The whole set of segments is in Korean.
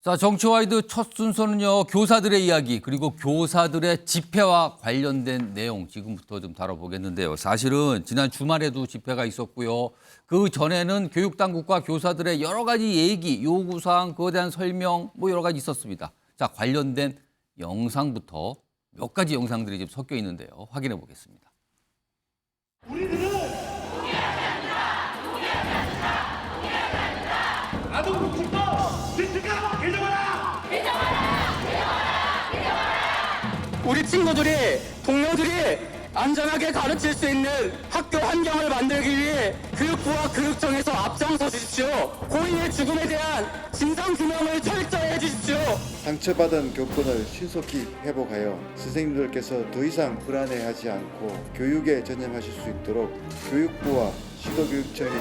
자, 정치와이드 첫 순서는요, 교사들의 이야기, 그리고 교사들의 집회와 관련된 내용 지금부터 좀 다뤄보겠는데요. 사실은 지난 주말에도 집회가 있었고요. 그 전에는 교육당국과 교사들의 여러 가지 얘기, 요구사항, 그거에 대한 설명, 뭐 여러 가지 있었습니다. 자, 관련된 영상부터 몇 가지 영상들이 지금 섞여 있는데요. 확인해 보겠습니다. 우리들은 아동복지법 득득하고 개정하라! 우리 친구들이, 동료들이 안전하게 가르칠 수 있는 학교 환경을 만들기 위해 교육부와 교육청에서 앞장서 주십시오. 고인의 죽음에 대한 진상규명을 철저히 해주십시오. 상처받은 교권을 신속히 회복하여 선생님들께서 더 이상 불안해하지 않고 교육에 전념하실 수 있도록 교육부와 시도교육청이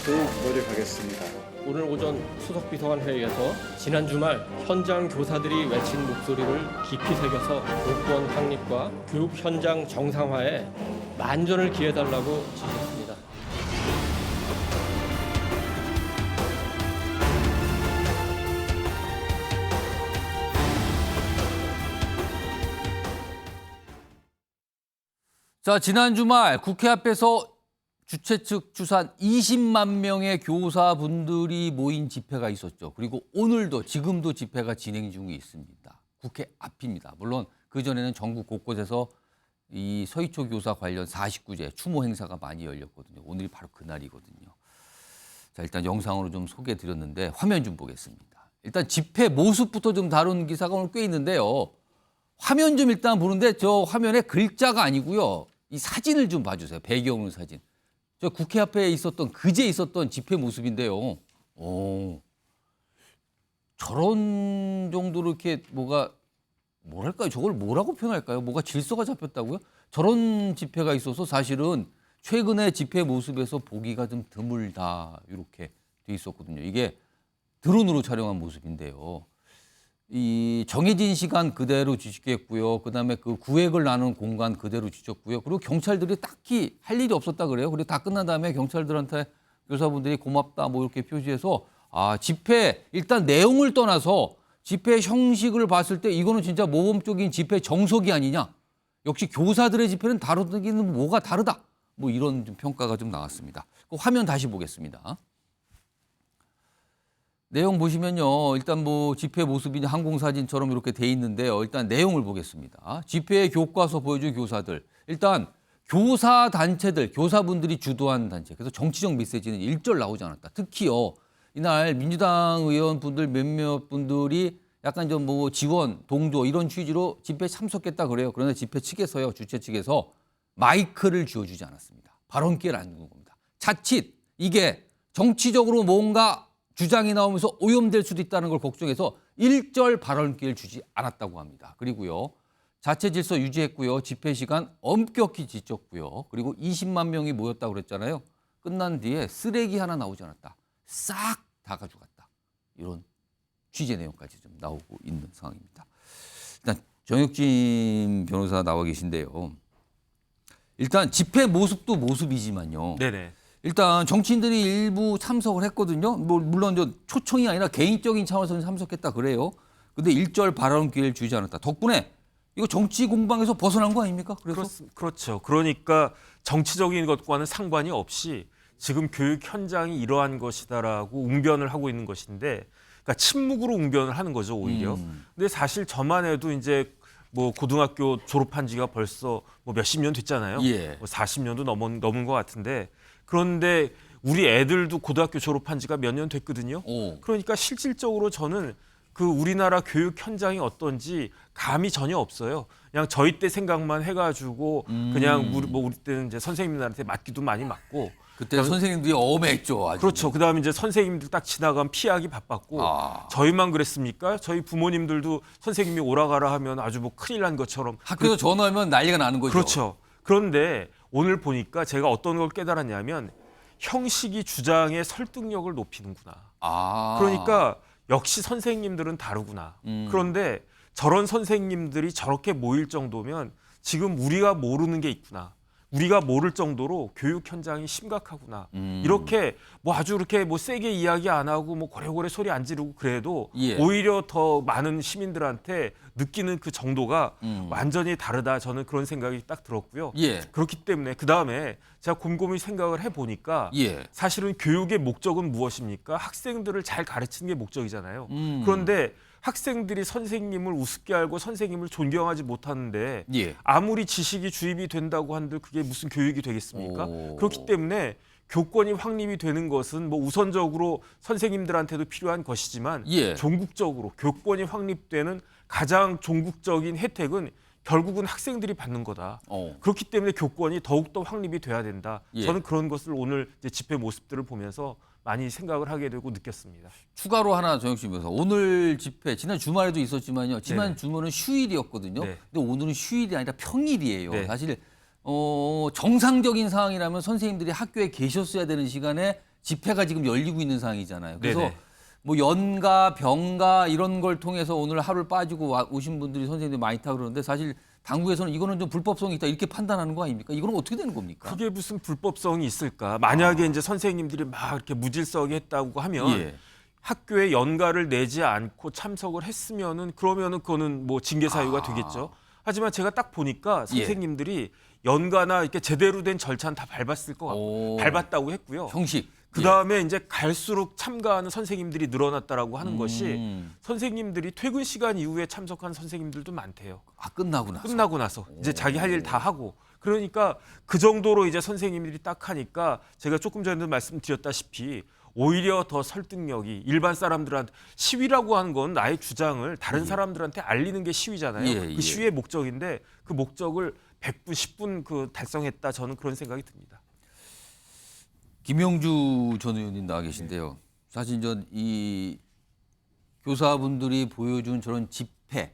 더욱 노력하겠습니다. 오늘 오전 수석비서관 회의에서 지난 주말 현장 교사들이 외친 목소리를 깊이 새겨서 교권 확립과 교육 현장 정상화에 만전을 기해달라고 지시했습니다. 자, 지난 주말 국회 앞에서 주최 측 추산 20만 명의 교사분들이 모인 집회가 있었죠. 그리고 오늘도 지금도 집회가 진행 중에 있습니다. 국회 앞입니다. 물론 그전에는 전국 곳곳에서 이 서희초 교사 관련 49제 추모 행사가 많이 열렸거든요. 오늘이 바로 그날이거든요. 자, 일단 영상으로 좀 소개해 드렸는데 화면 좀 보겠습니다. 일단 집회 모습부터 좀 다룬 기사가 오늘 꽤 있는데요. 화면 좀 일단 보는데 저 화면에 글자가 아니고요. 이 사진을 좀 봐주세요. 배경으로 사진. 저 국회 앞에 있었던 그제 있었던 집회 모습인데요. 저런 정도로 이렇게 뭐랄까요? 저걸 뭐라고 표현할까요? 뭐가 질서가 잡혔다고요? 저런 집회가 있어서 사실은 최근의 집회 모습에서 보기가 좀 드물다 이렇게 돼 있었거든요. 이게 드론으로 촬영한 모습인데요. 이 정해진 시간 그대로 지켰고요. 그다음에 그 구획을 나눈 공간 그대로 지켰고요. 그리고 경찰들이 딱히 할 일이 없었다 그래요. 그리고 다 끝난 다음에 경찰들한테 교사분들이 고맙다 뭐 이렇게 표시해서 집회 일단 내용을 떠나서 집회 형식을 봤을 때 이거는 진짜 모범적인 집회 정석이 아니냐. 역시 교사들의 집회는 다루기는 뭐가 다르다. 뭐 이런 좀 평가가 좀 나왔습니다. 그 화면 다시 보겠습니다. 내용 보시면요. 일단 뭐 집회 모습이 항공사진처럼 이렇게 돼 있는데요. 일단 내용을 보겠습니다. 집회의 교과서 보여준 교사들. 일단 교사 단체들, 교사분들이 주도한 단체. 그래서 정치적 메시지는 일절 나오지 않았다. 특히요. 이날 민주당 의원분들 몇몇 분들이 약간 좀 뭐 지원, 동조 이런 취지로 집회에 참석했다 그래요. 그런데 집회 측에서요. 주최 측에서 마이크를 쥐어주지 않았습니다. 발언 기회를 안 주는 겁니다. 자칫 이게 정치적으로 뭔가 주장이 나오면서 오염될 수도 있다는 걸 걱정해서 일절 발언 기회를 주지 않았다고 합니다. 그리고요. 자체 질서 유지했고요. 집회 시간 엄격히 지켰고요. 그리고 20만 명이 모였다고 그랬잖아요. 끝난 뒤에 쓰레기 하나 나오지 않았다. 싹 다 가져갔다. 이런 취재 내용까지 좀 나오고 있는 상황입니다. 일단 정혁진 변호사 나와 계신데요. 일단 집회 모습도 모습이지만요. 네네. 일단 정치인들이 일부 참석을 했거든요. 뭐 물론 저 초청이 아니라 개인적인 차원에서 참석했다 그래요. 근데 일절 발언 기회를 주지 않았다. 덕분에 이거 정치 공방에서 벗어난 거 아닙니까? 그렇죠. 그러니까 정치적인 것과는 상관이 없이 지금 교육 현장이 이러한 것이다라고 웅변을 하고 있는 것인데, 그러니까 침묵으로 웅변을 하는 거죠 오히려. 근데 사실 저만 해도 이제 뭐 고등학교 졸업한 지가 벌써 뭐 몇십 년 됐잖아요. 예. 뭐 40년도 넘은 것 같은데. 그런데 우리 애들도 고등학교 졸업한 지가 몇 년 됐거든요. 그러니까 실질적으로 저는 그 우리나라 교육 현장이 어떤지 감이 전혀 없어요. 그냥 저희 때 생각만 해가지고 그냥 우리 때는 이제 선생님들한테 맞기도 많이 맞고. 그때 선생님들이 엄했죠. 아주. 그렇죠. 그다음에 이제 선생님들 딱 지나가면 피하기 바빴고 저희만 그랬습니까? 저희 부모님들도 선생님이 오라가라 하면 아주 뭐 큰일 난 것처럼 학교에서 전화하면 난리가 나는 거죠. 그렇죠. 그런데 오늘 보니까 제가 어떤 걸 깨달았냐면 형식이 주장의 설득력을 높이는구나. 그러니까 역시 선생님들은 다르구나. 그런데 저런 선생님들이 저렇게 모일 정도면 지금 우리가 모르는 게 있구나. 우리가 모를 정도로 교육 현장이 심각하구나. 이렇게 뭐 아주 이렇게 뭐 세게 이야기 안 하고 뭐 고래고래 소리 안 지르고 그래도 예. 오히려 더 많은 시민들한테 느끼는 그 정도가 완전히 다르다. 저는 그런 생각이 딱 들었고요. 예. 그렇기 때문에 그다음에 제가 곰곰이 생각을 해보니까 예. 사실은 교육의 목적은 무엇입니까? 학생들을 잘 가르치는 게 목적이잖아요. 음. 그런데 학생들이 선생님을 우습게 알고 선생님을 존경하지 못하는데 예. 아무리 지식이 주입이 된다고 한들 그게 무슨 교육이 되겠습니까? 오. 그렇기 때문에 교권이 확립이 되는 것은 뭐 우선적으로 선생님들한테도 필요한 것이지만 예. 종국적으로 교권이 확립되는 가장 종국적인 혜택은 결국은 학생들이 받는 거다. 그렇기 때문에 교권이 더욱더 확립이 돼야 된다. 예. 저는 그런 것을 오늘 이제 집회 모습들을 보면서 많이 생각을 하게 되고 느꼈습니다. 추가로 하나 정혁 씨 변호사. 오늘 집회 지난 주말에도 있었지만요. 지난 네. 주말은 휴일이었거든요. 네. 근데 오늘은 휴일이 아니라 평일이에요. 네. 사실 정상적인 상황이라면 선생님들이 학교에 계셨어야 되는 시간에 집회가 지금 열리고 있는 상황이잖아요. 그래서 네네. 뭐 연가, 병가 이런 걸 통해서 오늘 하루를 빠지고 오신 분들이 선생님들이 많이 타 그러는데 사실 당국에서는 이거는 좀 불법성이 있다 이렇게 판단하는 거 아닙니까? 이거는 어떻게 되는 겁니까? 그게 무슨 불법성이 있을까? 만약에 이제 선생님들이 막 이렇게 무질서하게 했다고 하면 예. 학교에 연가를 내지 않고 참석을 했으면은 그러면은 그거는 뭐 징계 사유가 되겠죠. 하지만 제가 딱 보니까 선생님들이 연가나 이렇게 제대로 된 절차는 다 밟았을 것 같고 오. 밟았다고 했고요. 형식. 그 다음에 이제 갈수록 참가하는 선생님들이 늘어났다라고 하는 것이 선생님들이 퇴근 시간 이후에 참석한 선생님들도 많대요. 끝나고 나서. 끝나고 나서 이제 자기 할 일 다 하고 그러니까 그 정도로 이제 선생님들이 딱 하니까 제가 조금 전에도 말씀드렸다시피 오히려 더 설득력이 일반 사람들한테 시위라고 하는 건 나의 주장을 다른 사람들한테 알리는 게 시위잖아요. 예, 그 시위의 목적인데 그 목적을 100분, 10분 그 달성했다 저는 그런 생각이 듭니다. 김영주 전 의원님 나와 계신데요. 사실 이 교사분들이 보여준 저런 집회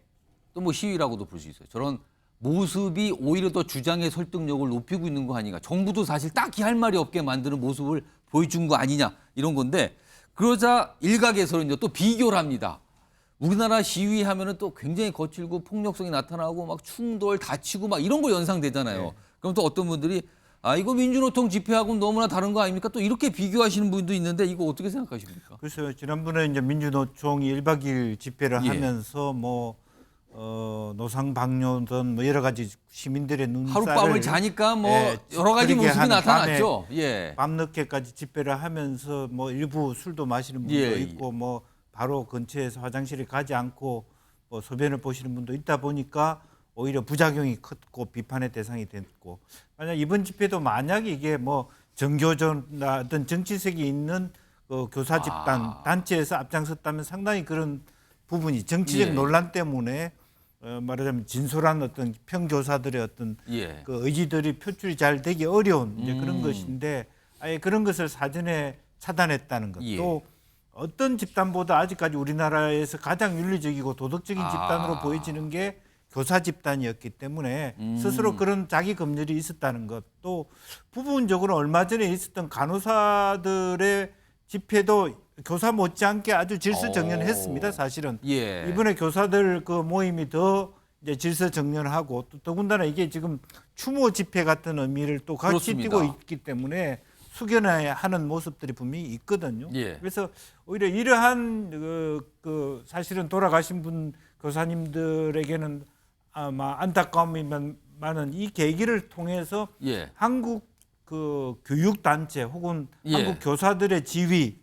또 뭐 시위라고도 볼 수 있어요. 저런 모습이 오히려 더 주장의 설득력을 높이고 있는 거 아닌가. 정부도 사실 딱히 할 말이 없게 만드는 모습을 보여준 거 아니냐 이런 건데 그러자 일각에서는 이제 또 비교를 합니다. 우리나라 시위하면은 또 굉장히 거칠고 폭력성이 나타나고 막 충돌 다치고 막 이런 거 연상되잖아요. 그럼 또 어떤 분들이 이거 민주노총 집회하고는 너무나 다른 거 아닙니까? 또 이렇게 비교하시는 분도 있는데 이거 어떻게 생각하십니까? 그래서 지난번에 이제 민주노총이 1박 2일 집회를 예. 하면서 노상방뇨든 뭐 여러 가지 시민들의 눈살을 하룻밤을 자니까 뭐 예, 여러 가지 그렇게 모습이 하는 나타났죠. 예. 밤늦게까지 집회를 하면서 뭐 일부 술도 마시는 분도 예, 있고 뭐 바로 근처에서 화장실에 가지 않고 뭐 소변을 보시는 분도 있다 보니까 오히려 부작용이 컸고 비판의 대상이 됐고 만약 이번 집회도 만약에 이게 뭐 정교조나 어떤 정치색이 있는 그 교사 집단 단체에서 앞장섰다면 상당히 그런 부분이 정치적 예. 논란 때문에 말하자면 진솔한 어떤 평교사들의 어떤 예. 그 의지들이 표출이 잘 되기 어려운 이제 그런 것인데 아예 그런 것을 사전에 차단했다는 것. 예. 또 어떤 집단보다 아직까지 우리나라에서 가장 윤리적이고 도덕적인 집단으로 보여지는 게 교사 집단이었기 때문에 스스로 그런 자기 검열이 있었다는 것. 또 부분적으로 얼마 전에 있었던 간호사들의 집회도 교사 못지않게 아주 질서정연했습니다. 사실은 예. 이번에 교사들 그 모임이 더 이제 질서정연하고 또 더군다나 이게 지금 추모 집회 같은 의미를 또 같이 그렇습니다. 띠고 있기 때문에 숙연해야 하는 모습들이 분명히 있거든요. 예. 그래서 오히려 이러한 그 사실은 돌아가신 분 교사님들에게는 아마 안타까움이 많은 이 계기를 통해서 예. 한국 그 교육단체 혹은 예. 한국 교사들의 지위,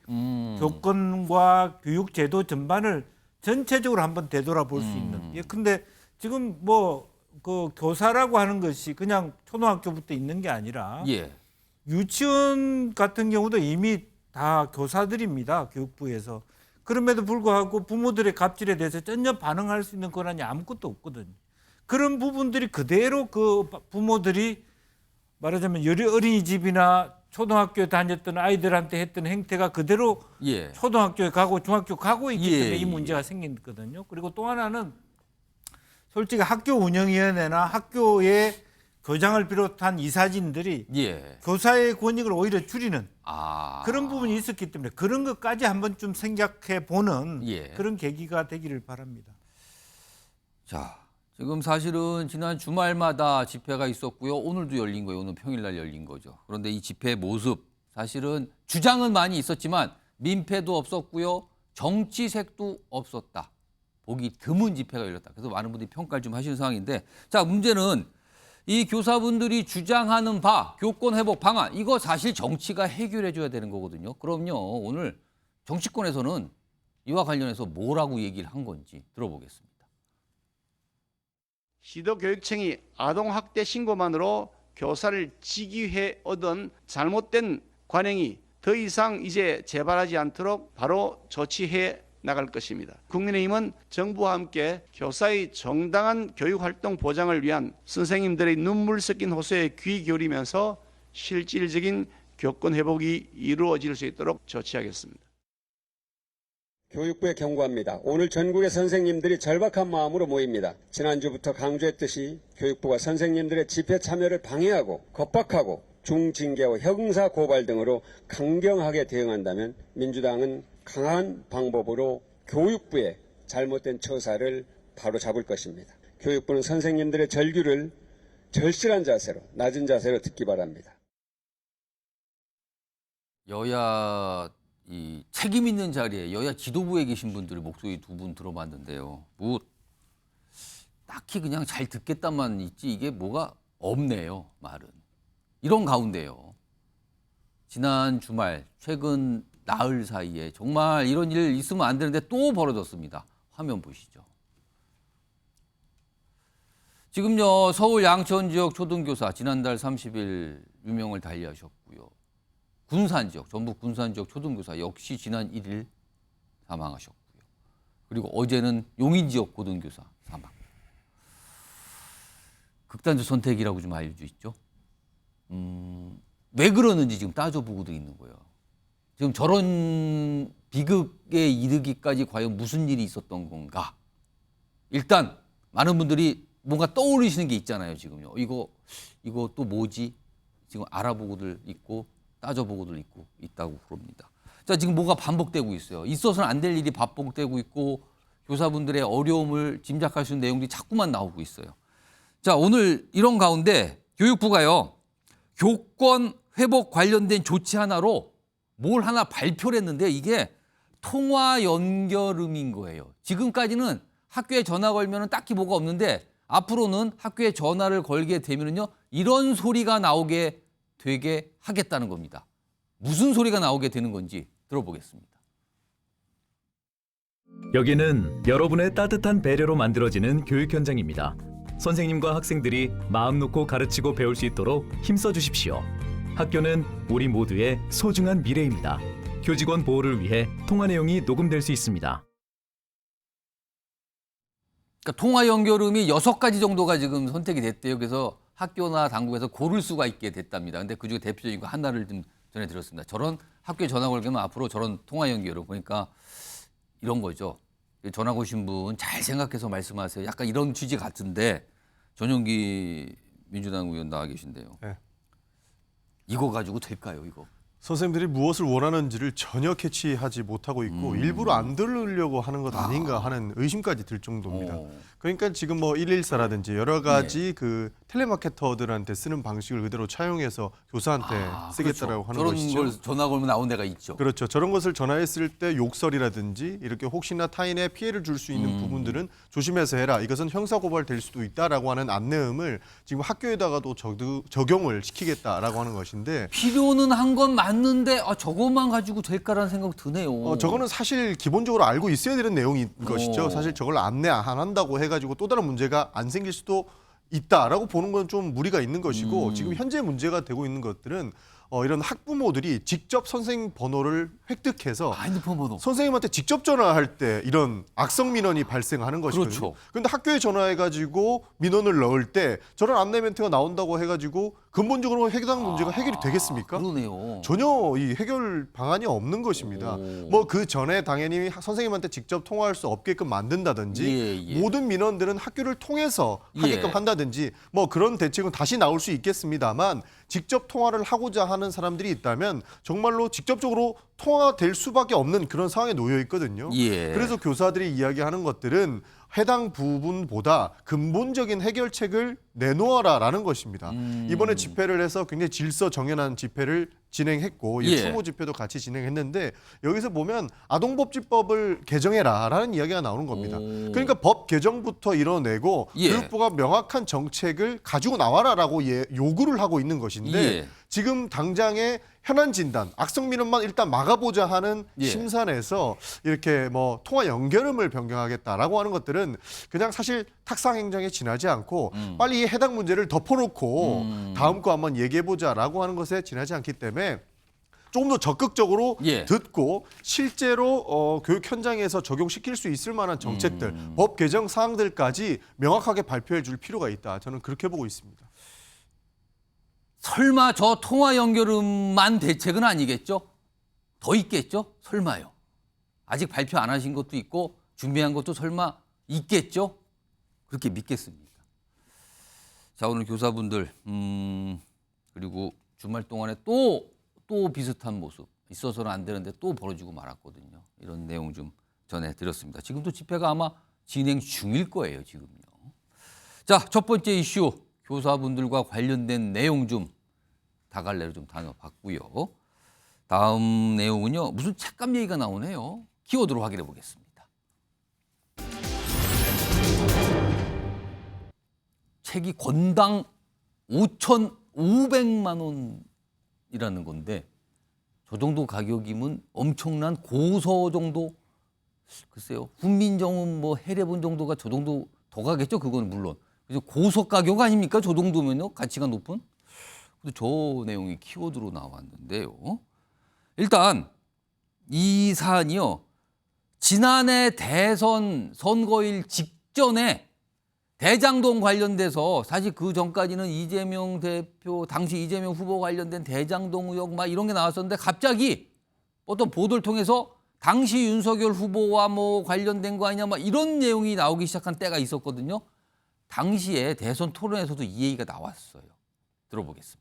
교권과 교육 제도 전반을 전체적으로 한번 되돌아볼 수 있는. 예, 근데 지금 뭐 그 교사라고 하는 것이 그냥 초등학교부터 있는 게 아니라 예. 유치원 같은 경우도 이미 다 교사들입니다. 교육부에서. 그럼에도 불구하고 부모들의 갑질에 대해서 전혀 반응할 수 있는 권한이 아무것도 없거든요. 그런 부분들이 그대로 그 부모들이 말하자면 어린이집이나 초등학교에 다녔던 아이들한테 했던 행태가 그대로 예. 초등학교에 가고 중학교 가고 있기 예, 때문에 이 문제가 생겼거든요. 그리고 또 하나는 솔직히 학교 운영위원회나 학교의 교장을 비롯한 이사진들이 예. 교사의 권익을 오히려 줄이는 그런 아. 부분이 있었기 때문에 그런 것까지 한번 좀 생각해 보는 예. 그런 계기가 되기를 바랍니다. 자, 지금 사실은 지난 주말마다 집회가 있었고요. 오늘도 열린 거예요. 오늘 평일날 열린 거죠. 그런데 이 집회 모습 사실은 주장은 많이 있었지만 민폐도 없었고요. 정치색도 없었다. 보기 드문 집회가 열렸다. 그래서 많은 분들이 평가를 좀 하시는 상황인데 자, 문제는 이 교사분들이 주장하는 바 교권 회복 방안 이거 사실 정치가 해결해 줘야 되는 거거든요. 그럼요. 오늘 정치권에서는 이와 관련해서 뭐라고 얘기를 한 건지 들어보겠습니다. 시도교육청이 아동학대 신고만으로 교사를 직위해 얻은 잘못된 관행이 더 이상 이제 재발하지 않도록 바로 조치해 나갈 것입니다. 국민의힘은 정부와 함께 교사의 정당한 교육활동 보장을 위한 선생님들의 눈물 섞인 호소에 귀 기울이면서 실질적인 교권 회복이 이루어질 수 있도록 조치하겠습니다. 교육부에 경고합니다. 오늘 전국의 선생님들이 절박한 마음으로 모입니다. 지난주부터 강조했듯이 교육부가 선생님들의 집회 참여를 방해하고 겁박하고 중징계와 형사 고발 등으로 강경하게 대응한다면 민주당은 강한 방법으로 교육부의 잘못된 처사를 바로잡을 것입니다. 교육부는 선생님들의 절규를 절실한 자세로, 낮은 자세로 듣기 바랍니다. 여야 이 책임 있는 자리에 여야 지도부에 계신 분들의 목소리 두 분 들어봤는데요. 뭐 딱히 그냥 잘 듣겠다만 있지 이게 뭐가 없네요. 말은. 이런 가운데요. 지난 주말 최근 나흘 사이에 정말 이런 일 있으면 안 되는데 또 벌어졌습니다. 화면 보시죠. 지금요 서울 양천 지역 초등교사 지난달 30일 유명을 달리하셨고요. 군산 지역, 전북 군산 지역 초등교사 역시 지난 1일 사망하셨고요. 그리고 어제는 용인 지역 고등교사 사망. 극단적 선택이라고 좀 알려져 있죠. 왜 그러는지 지금 따져보고도 있는 거예요. 지금 저런 비극에 이르기까지 과연 무슨 일이 있었던 건가? 일단 많은 분들이 뭔가 떠올리시는 게 있잖아요. 지금요. 이거 또 뭐지? 지금 알아보고들 있고 따져보고들 있다고 그럽니다. 자, 지금 뭐가 반복되고 있어요. 있어서는 안 될 일이 반복되고 있고 교사분들의 어려움을 짐작할 수 있는 내용들이 자꾸만 나오고 있어요. 자, 오늘 이런 가운데 교육부가요. 교권 회복 관련된 조치 하나로 뭘 하나 발표를 했는데 이게 통화 연결음인 거예요. 지금까지는 학교에 전화 걸면 딱히 뭐가 없는데 앞으로는 학교에 전화를 걸게 되면요 이런 소리가 나오게 되게 하겠다는 겁니다. 무슨 소리가 나오게 되는 건지 들어보겠습니다. 여기는 여러분의 따뜻한 배려로 만들어지는 교육 현장입니다. 선생님과 학생들이 마음 놓고 가르치고 배울 수 있도록 힘써 주십시오. 학교는 우리 모두의 소중한 미래입니다. 교직원 보호를 위해 통화 내용이 녹음될 수 있습니다. 그러니까 통화 연결음이 6가지 정도가 지금 선택이 됐대요. 그래서 학교나 당국에서 고를 수가 있게 됐답니다. 근데 그중에 대표적인 거 하나를 좀 전해드렸습니다. 저런 학교에 전화 걸면 앞으로 저런 통화 연결음 보니까 이런 거죠. 전화 거신 분 잘 생각해서 말씀하세요. 약간 이런 취지 같은데 전용기 민주당 의원 나와 계신데요. 네. 이거 가지고 될까요, 이거? 선생님들이 무엇을 원하는지를 전혀 캐치하지 못하고 있고 일부러 안 들으려고 하는 것 아닌가 하는 의심까지 들 정도입니다. 그러니까 지금 뭐 114라든지 여러 가지 그 텔레마케터들한테 쓰는 방식을 그대로 차용해서 교사한테 쓰겠다라고 하는 저런 것이죠. 걸 전화 걸면 나온 데가 있죠. 그렇죠. 저런 것을 전화했을 때 욕설이라든지 이렇게 혹시나 타인에 피해를 줄 수 있는 부분들은 조심해서 해라. 이것은 형사고발 될 수도 있다라고 하는 안내음을 지금 학교에다가도 적용을 시키겠다라고 하는 것인데 필요는 한 건 맞는데 저것만 가지고 될까라는 생각 드네요. 저거는 사실 기본적으로 알고 있어야 되는 내용인 것이죠. 사실 저걸 안내 안 한다고 해가지고 또 다른 문제가 안 생길 수도 있다라고 보는 건 좀 무리가 있는 것이고 지금 현재 문제가 되고 있는 것들은 이런 학부모들이 직접 선생님 번호를 획득해서 핸드폰 번호. 선생님한테 직접 전화할 때 이런 악성 민원이 발생하는 것이거든요. 그렇죠. 그런데 학교에 전화해가지고 민원을 넣을 때 저런 안내 멘트가 나온다고 해가지고 근본적으로 해당 문제가 해결이 되겠습니까? 그러네요. 전혀 이 해결 방안이 없는 것입니다. 뭐 그 전에 당연히 선생님한테 직접 통화할 수 없게끔 만든다든지 모든 민원들은 학교를 통해서 하게끔 한다든지 뭐 그런 대책은 다시 나올 수 있겠습니다만 직접 통화를 하고자 하는 하는 사람들이 있다면 정말로 직접적으로 통화될 수밖에 없는 그런 상황에 놓여 있거든요. 예. 그래서 교사들이 이야기하는 것들은 해당 부분보다 근본적인 해결책을 내놓아라라는 것입니다. 이번에 집회를 해서 굉장히 질서 정연한 집회를 진행했고 예. 추모 집회도 같이 진행했는데 여기서 보면 아동복지법을 개정해라라는 이야기가 나오는 겁니다. 그러니까 법 개정부터 이뤄내고 예. 교육부가 명확한 정책을 가지고 나와라라고 요구를 하고 있는 것인데 예. 지금 당장의 현안 진단, 악성 민원만 일단 막아보자 하는 예. 심산에서 이렇게 뭐 통화 연결음을 변경하겠다라고 하는 것들은 그냥 사실 탁상 행정에 지나지 않고 빨리 이 해당 문제를 덮어놓고 다음 거 한번 얘기해보자라고 하는 것에 지나지 않기 때문에 조금 더 적극적으로 예. 듣고 실제로 교육 현장에서 적용시킬 수 있을 만한 정책들, 법 개정 사항들까지 명확하게 발표해 줄 필요가 있다. 저는 그렇게 보고 있습니다. 설마 저 통화 연결음만 대책은 아니겠죠? 더 있겠죠? 설마요. 아직 발표 안 하신 것도 있고 준비한 것도 설마 있겠죠? 그렇게 믿겠습니다. 자, 오늘 교사분들 그리고 주말 동안에 또 비슷한 모습 있어서는 안 되는데 또 벌어지고 말았거든요. 이런 내용 좀 전해드렸습니다. 지금도 집회가 아마 진행 중일 거예요. 지금요. 자, 첫 번째 이슈 교사분들과 관련된 내용 좀 다갈래로 좀 다녀봤고요. 다음 내용은요. 무슨 책감 얘기가 나오네요. 키워드로 확인해 보겠습니다. 책이 권당 5,500만 원이라는 건데 저 정도 가격이면 엄청난 고서 정도 글쎄요. 훈민정음 뭐 해례본 정도가 저 정도 더 가겠죠. 그건 물론. 그래서 고서 가격 아닙니까? 저 정도면요. 가치가 높은. 근데 저 내용이 키워드로 나왔는데요. 일단 이 사안이요. 지난해 대선 선거일 직전에 대장동 관련돼서 사실 그 전까지는 이재명 대표 당시 이재명 후보 관련된 대장동 의혹 막 이런 게 나왔었는데 갑자기 어떤 보도를 통해서 당시 윤석열 후보와 뭐 관련된 거 아니냐 막 이런 내용이 나오기 시작한 때가 있었거든요. 당시에 대선 토론에서도 이 얘기가 나왔어요. 들어보겠습니다.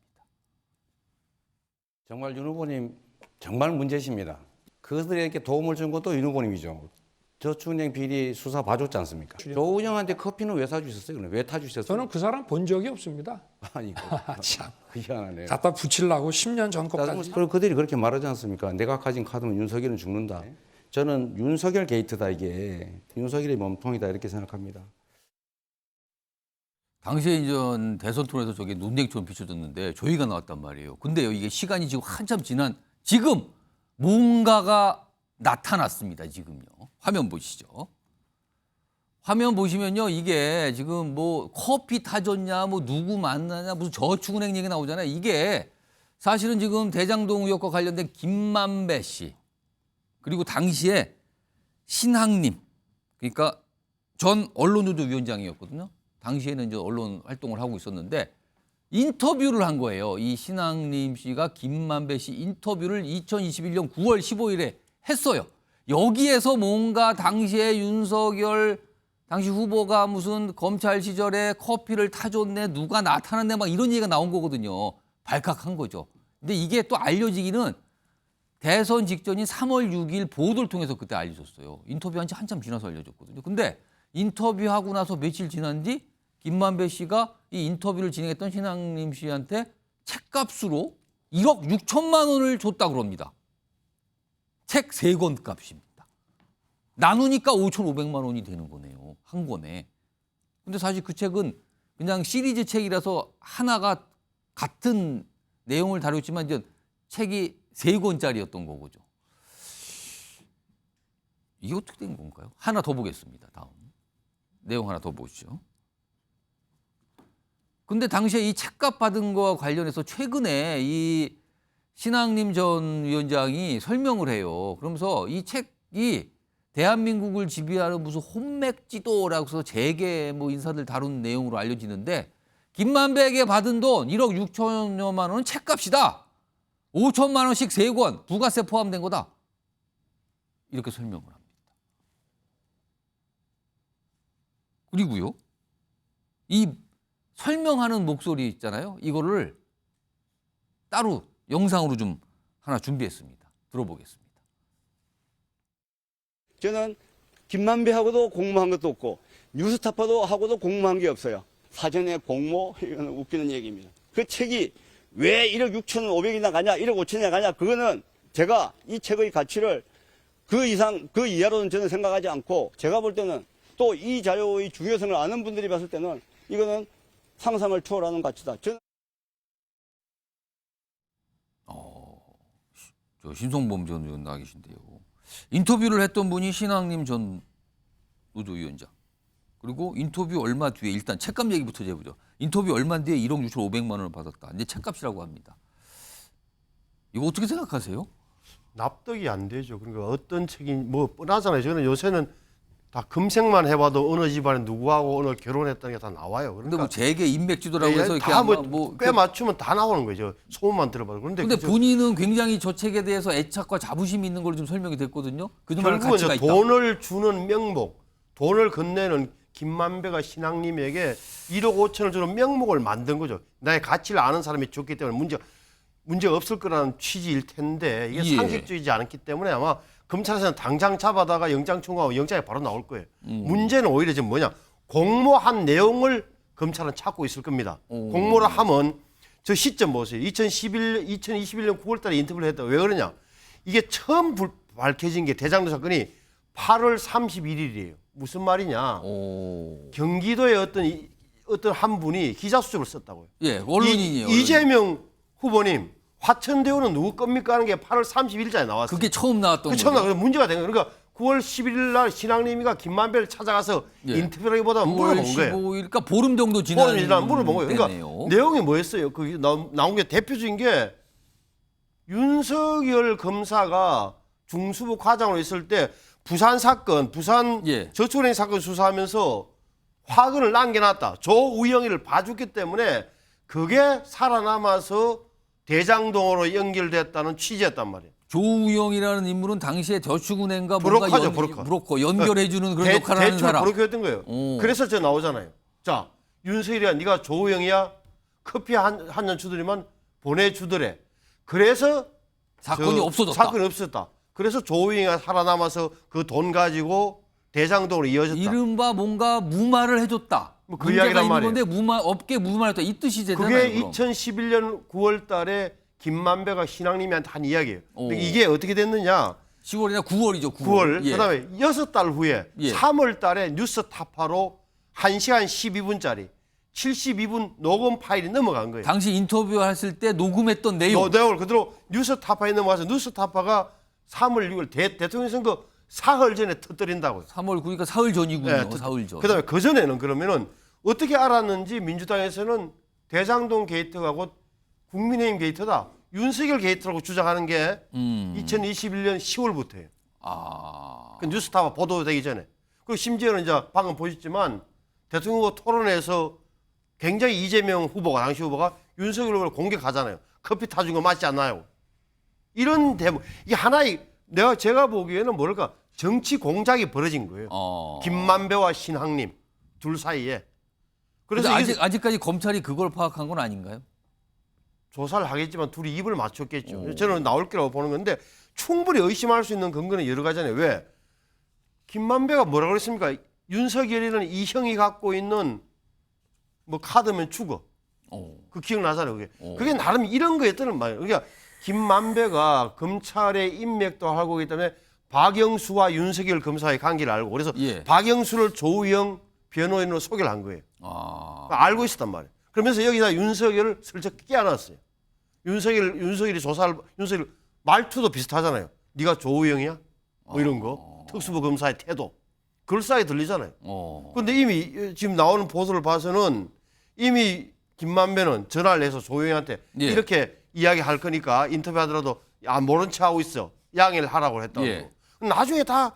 정말 윤 후보님 정말 문제십니다. 그들에게 도움을 준 것도 윤 후보님이죠. 저축은행 비리 수사 봐줬지 않습니까? 조은영한테 커피는 왜 사주셨어요? 왜 타주셨어요? 저는 그 사람 본 적이 없습니다. 아니, 참. 희한하네요. 갖다 붙이려고 10년 전 것까지. 그럼 그들이 그렇게 말하지 않습니까? 내가 가진 카드면 윤석열은 죽는다. 저는 윤석열 게이트다 이게. 윤석열의 몸통이다 이렇게 생각합니다. 당시에 이제 대선 토론에서 저게 논쟁처럼 비춰졌는데 저희가 나왔단 말이에요. 근데요, 이게 시간이 지금 한참 지난 지금 뭔가가 나타났습니다. 지금요. 화면 보시죠. 화면 보시면요, 이게 지금 뭐 커피 타줬냐, 뭐 누구 만나냐, 무슨 저축은행 얘기 나오잖아요. 이게 사실은 지금 대장동 의혹과 관련된 김만배 씨 그리고 당시에 신학님 그러니까 전 언론노조 위원장이었거든요. 당시에는 이제 언론 활동을 하고 있었는데 인터뷰를 한 거예요. 이 신학님 씨가 김만배 씨 인터뷰를 2021년 9월 15일에 했어요. 여기에서 뭔가 당시에 윤석열 당시 후보가 무슨 검찰 시절에 커피를 타줬네, 누가 나타났네 막 이런 얘기가 나온 거거든요. 발칵한 거죠. 근데 이게 또 알려지기는 대선 직전인 3월 6일 보도를 통해서 그때 알려졌어요. 인터뷰한 지 한참 지나서 알려졌거든요. 근데 인터뷰하고 나서 며칠 지난 뒤 김만배 씨가 이 인터뷰를 진행했던 신학님 씨한테 책값으로 1억 6천만 원을 줬다고 그럽니다. 책 3권 값입니다. 나누니까 5,500만 원이 되는 거네요. 한 권에. 근데 사실 그 책은 그냥 시리즈 책이라서 하나가 같은 내용을 다뤘지만 이제 책이 3권짜리였던 거죠. 이게 어떻게 된 건가요? 하나 더 보겠습니다. 다음. 내용 하나 더 보시죠. 근데 당시에 이 책값 받은 거와 관련해서 최근에 이 신학님 전 위원장이 설명을 해요. 그러면서 이 책이 대한민국을 지배하는 무슨 혼맥지도라고 해서 재계 뭐 인사들 다룬 내용으로 알려지는데 김만배에게 받은 돈 1억 6천여만 원은 책값이다. 5천만 원씩 3권 부가세 포함된 거다. 이렇게 설명을 합니다. 그리고요. 이 설명하는 목소리 있잖아요. 이거를 따로 영상으로 좀 하나 준비했습니다. 들어보겠습니다. 저는 김만배하고도 공모한 것도 없고 뉴스타파도 하고도 공모한 게 없어요. 사전에 공모, 이거는 웃기는 얘기입니다. 그 책이 왜 1억 6,500이나 가냐, 1억 5천이나 가냐, 그거는 제가 이 책의 가치를 그 이하로는 저는 생각하지 않고, 제가 볼 때는 또 이 자료의 중요성을 아는 분들이 봤을 때는 이거는 상상을 초월하는 가치다. 저는 저 신성범 전 의원 나와 계신데요. 인터뷰를 했던 분이 신학님 전 노조위원장. 그리고 인터뷰 얼마 뒤에 일단 책값 얘기부터 해보죠. 인터뷰 얼마 뒤에 1억 6,500만 원을 받았다. 이제 책값이라고 합니다. 이거 어떻게 생각하세요? 납득이 안 되죠. 그러니까 어떤 책이 뭐 뻔하잖아요. 저는 요새는 다 검색만 해봐도 어느 집안에 누구하고 어느 결혼했다는 게 다 나와요. 근데 뭐 재계 인맥지도라고 해서 이렇게 꽤 맞추면 다 나오는 거죠. 소문만 들어봐도. 근데 본인은 굉장히 저 책에 대해서 애착과 자부심이 있는 걸로 좀 설명이 됐거든요. 그동안 결국은 가치가 있다. 돈을 주는 명목, 돈을 건네는 김만배가 신앙님에게 1억 5천을 주는 명목을 만든 거죠. 나의 가치를 아는 사람이 줬기 때문에 문제가 없을 거라는 취지일 텐데 이게 예. 상식적이지 않기 때문에 아마 검찰에서는 당장 잡아다가 영장 청구하고 영장이 바로 나올 거예요. 문제는 오히려 지금 뭐냐. 공모한 내용을 검찰은 찾고 있을 겁니다. 공모를 하면 저 시점 보세요. 2021년 9월 달에 인터뷰를 했다. 왜 그러냐. 이게 처음 밝혀진 게 대장동 사건이 8월 31일이에요. 무슨 말이냐. 경기도의 어떤 한 분이 기자수첩을 썼다고요. 예, 언론인이에요. 이재명 후보님 화천대유는 누구 겁니까 하는 게 8월 30일자에 나왔어요. 그게 처음 나왔던 거죠. 처음 나와서 문제가 된 거예요. 그러니까 9월 11일 날 신앙님이가 김만배를 찾아가서 예. 인터뷰라기보다 물어본 거예요. 15일까 보름 정도 지난 물어본 거예요. 그러니까 때네요. 내용이 뭐였어요? 그 나온 게 대표적인 게 윤석열 검사가 중수부 과장으로 있을 때 부산 사건, 부산 예. 저축은행 사건 수사하면서 화근을 남겨놨다. 조우영이를 봐줬기 때문에 그게 살아남아서 대장동으로 연결됐다는 취지였단 말이에요. 조우영이라는 인물은 당시에 저축은행과 뭔가 브로커 연결해주는 그런 역할을 하는 사람. 브로커였던 거예요. 그래서 저 나오잖아요. 자, 윤석열이야, 네가 조우영이야, 커피 한 잔 주더니만 보내주더래. 그래서 사건이 없어졌다. 사건이 없었다. 그래서 조우영이가 살아남아서 그 돈 가지고 대장동으로 이어졌다. 이른바 뭔가 무마를 해줬다. 그 문제가 이야기란 있는 말이에요. 건데 업계 무마를 했다. 이 뜻이 되잖아요. 그게 그럼. 2011년 9월 달에 김만배가 신앙님한테 한 이야기예요. 근데 이게 어떻게 됐느냐. 10월이나 9월이죠. 9월. 예. 그다음에 6달 후에 예. 3월 달에 뉴스타파로 1시간 12분짜리 72분 녹음 파일이 넘어간 거예요. 당시 인터뷰했을 때 녹음했던 내용. 내용을 그대로 뉴스타파에 넘어가서 뉴스타파가 3월 6일 대통령 선거 사흘 전에 터뜨린다고요. 3월 9일까 사흘 전이군요. 사흘 전. 그다음에 그 전에는 그러면은 어떻게 알았는지 민주당에서는 대장동 게이트하고 국민의힘 게이트다. 윤석열 게이트라고 주장하는 게 2021년 10월부터예요. 그 뉴스타파 보도되기 전에. 그리고 심지어는 이제 방금 보셨지만 대통령과 토론회에서 굉장히 이재명 후보가 당시 후보가 윤석열 후보를 공격하잖아요. 커피 타준 거 맞지 않나요? 이런 대목. 이게 하나의 제가 보기에는 뭐랄까 정치 공작이 벌어진 거예요. 김만배와 신학님 둘 사이에. 그래서 아직까지 검찰이 그걸 파악한 건 아닌가요? 조사를 하겠지만 둘이 입을 맞췄겠죠. 저는 나올 거라고 보는 건데 충분히 의심할 수 있는 근거는 여러 가지잖아요. 왜? 김만배가 뭐라고 그랬습니까? 윤석열이는 이형이 갖고 있는 뭐 카드면 죽어. 그 기억나잖아요. 그게. 그게 나름 이런 거였다는 말이에요. 그러니까 김만배가 검찰의 인맥도 알고 있기 때문에 박영수와 윤석열 검사의 관계를 알고 그래서 박영수를 조우영 변호인으로 소개를 한 거예요. 알고 있었단 말이에요. 그러면서 여기다 윤석열을 슬쩍 끼워놨어요. 윤석열이 조사를 윤석열 말투도 비슷하잖아요. 네가 조우영이야? 뭐 이런 거. 특수부 검사의 태도. 그럴싸하게 들리잖아요. 그런데 이미 지금 나오는 보도를 봐서는 이미 김만배는 전화를 해서 조우영한테 이렇게 이야기할 거니까 인터뷰하더라도 모른 체 하고 있어. 양해를 하라고 했다고. 나중에 다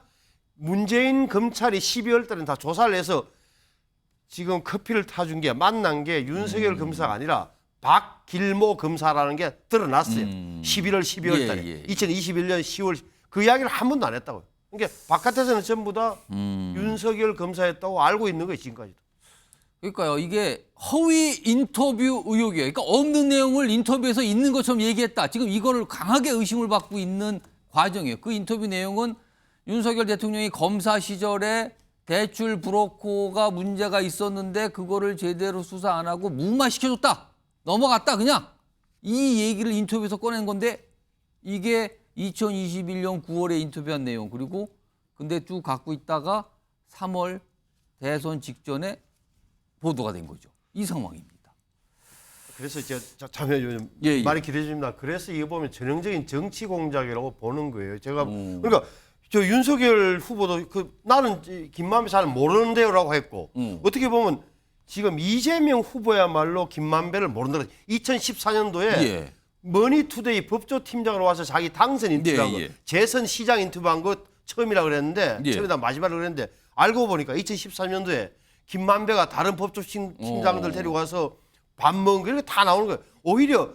문재인 검찰이 12월 달에 다 조사를 해서 지금 커피를 타준 게 만난 게 윤석열 검사가 아니라 박길모 검사라는 게 드러났어요. 11월, 12월 달에. 2021년 10월 그 이야기를 한 번도 안 했다고요. 그러니까 바깥에서는 전부 다 윤석열 검사였다고 알고 있는 거예요, 지금까지도. 그러니까요. 이게 허위 인터뷰 의혹이에요. 그러니까 없는 내용을 인터뷰에서 있는 것처럼 얘기했다. 지금 이거를 강하게 의심을 받고 있는 과정이에요. 그 인터뷰 내용은 윤석열 대통령이 검사 시절에 대출 브로커가 문제가 있었는데 그거를 제대로 수사 안 하고 무마시켜줬다. 넘어갔다 그냥. 이 얘기를 인터뷰에서 꺼낸 건데 이게 2021년 9월에 인터뷰한 내용. 그리고 근데 쭉 갖고 있다가 3월 대선 직전에 보도가 된 거죠. 이 상황입니다. 그래서 이제 잠시만요. 말이 길어집니다. 그래서 이거 보면 전형적인 정치 공작이라고 보는 거예요. 제가 그러니까 저 윤석열 후보도 나는 김만배 잘 모르는데요라고 했고 어떻게 보면 지금 이재명 후보야말로 김만배를 모른다. 2014년도에 머니투데이 법조팀장으로 와서 자기 당선 인터뷰한 거, 재선 시장 인터뷰한 거 처음이라 그랬는데 처음이다 마지막으로 그랬는데 알고 보니까 2013년도에 김만배가 다른 법조팀장들 데리고 가서 밥 먹은 거 이렇게 다 나오는 거예요. 오히려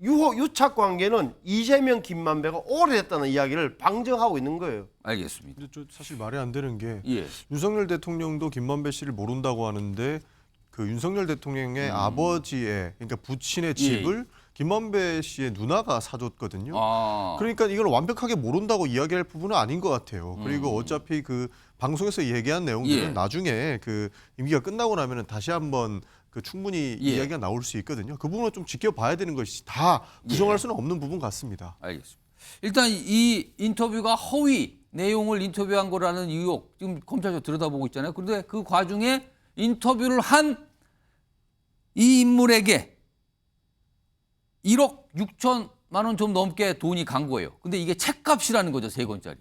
유착 관계는 이재명, 김만배가 오래됐다는 이야기를 방증하고 있는 거예요. 알겠습니다. 근데 사실 말이 안 되는 게 윤석열 대통령도 김만배 씨를 모른다고 하는데 그 윤석열 대통령의 아버지의 그러니까 부친의 집을 김만배 씨의 누나가 사줬거든요. 그러니까 이걸 완벽하게 모른다고 이야기할 부분은 아닌 것 같아요. 그리고 어차피 그 방송에서 얘기한 내용들은 나중에 그 임기가 끝나고 나면은 다시 한번 그 충분히 이야기가 나올 수 있거든요. 그 부분을 좀 지켜봐야 되는 것이 다 부정할 수는 없는 부분 같습니다. 알겠습니다. 일단 이 인터뷰가 허위 내용을 인터뷰한 거라는 의혹 지금 검찰에서 들여다보고 있잖아요. 그런데 그 과중에 인터뷰를 한 이 인물에게 1억 6천만 원 좀 넘게 돈이 간 거예요. 근데 이게 책값이라는 거죠. 3권짜리.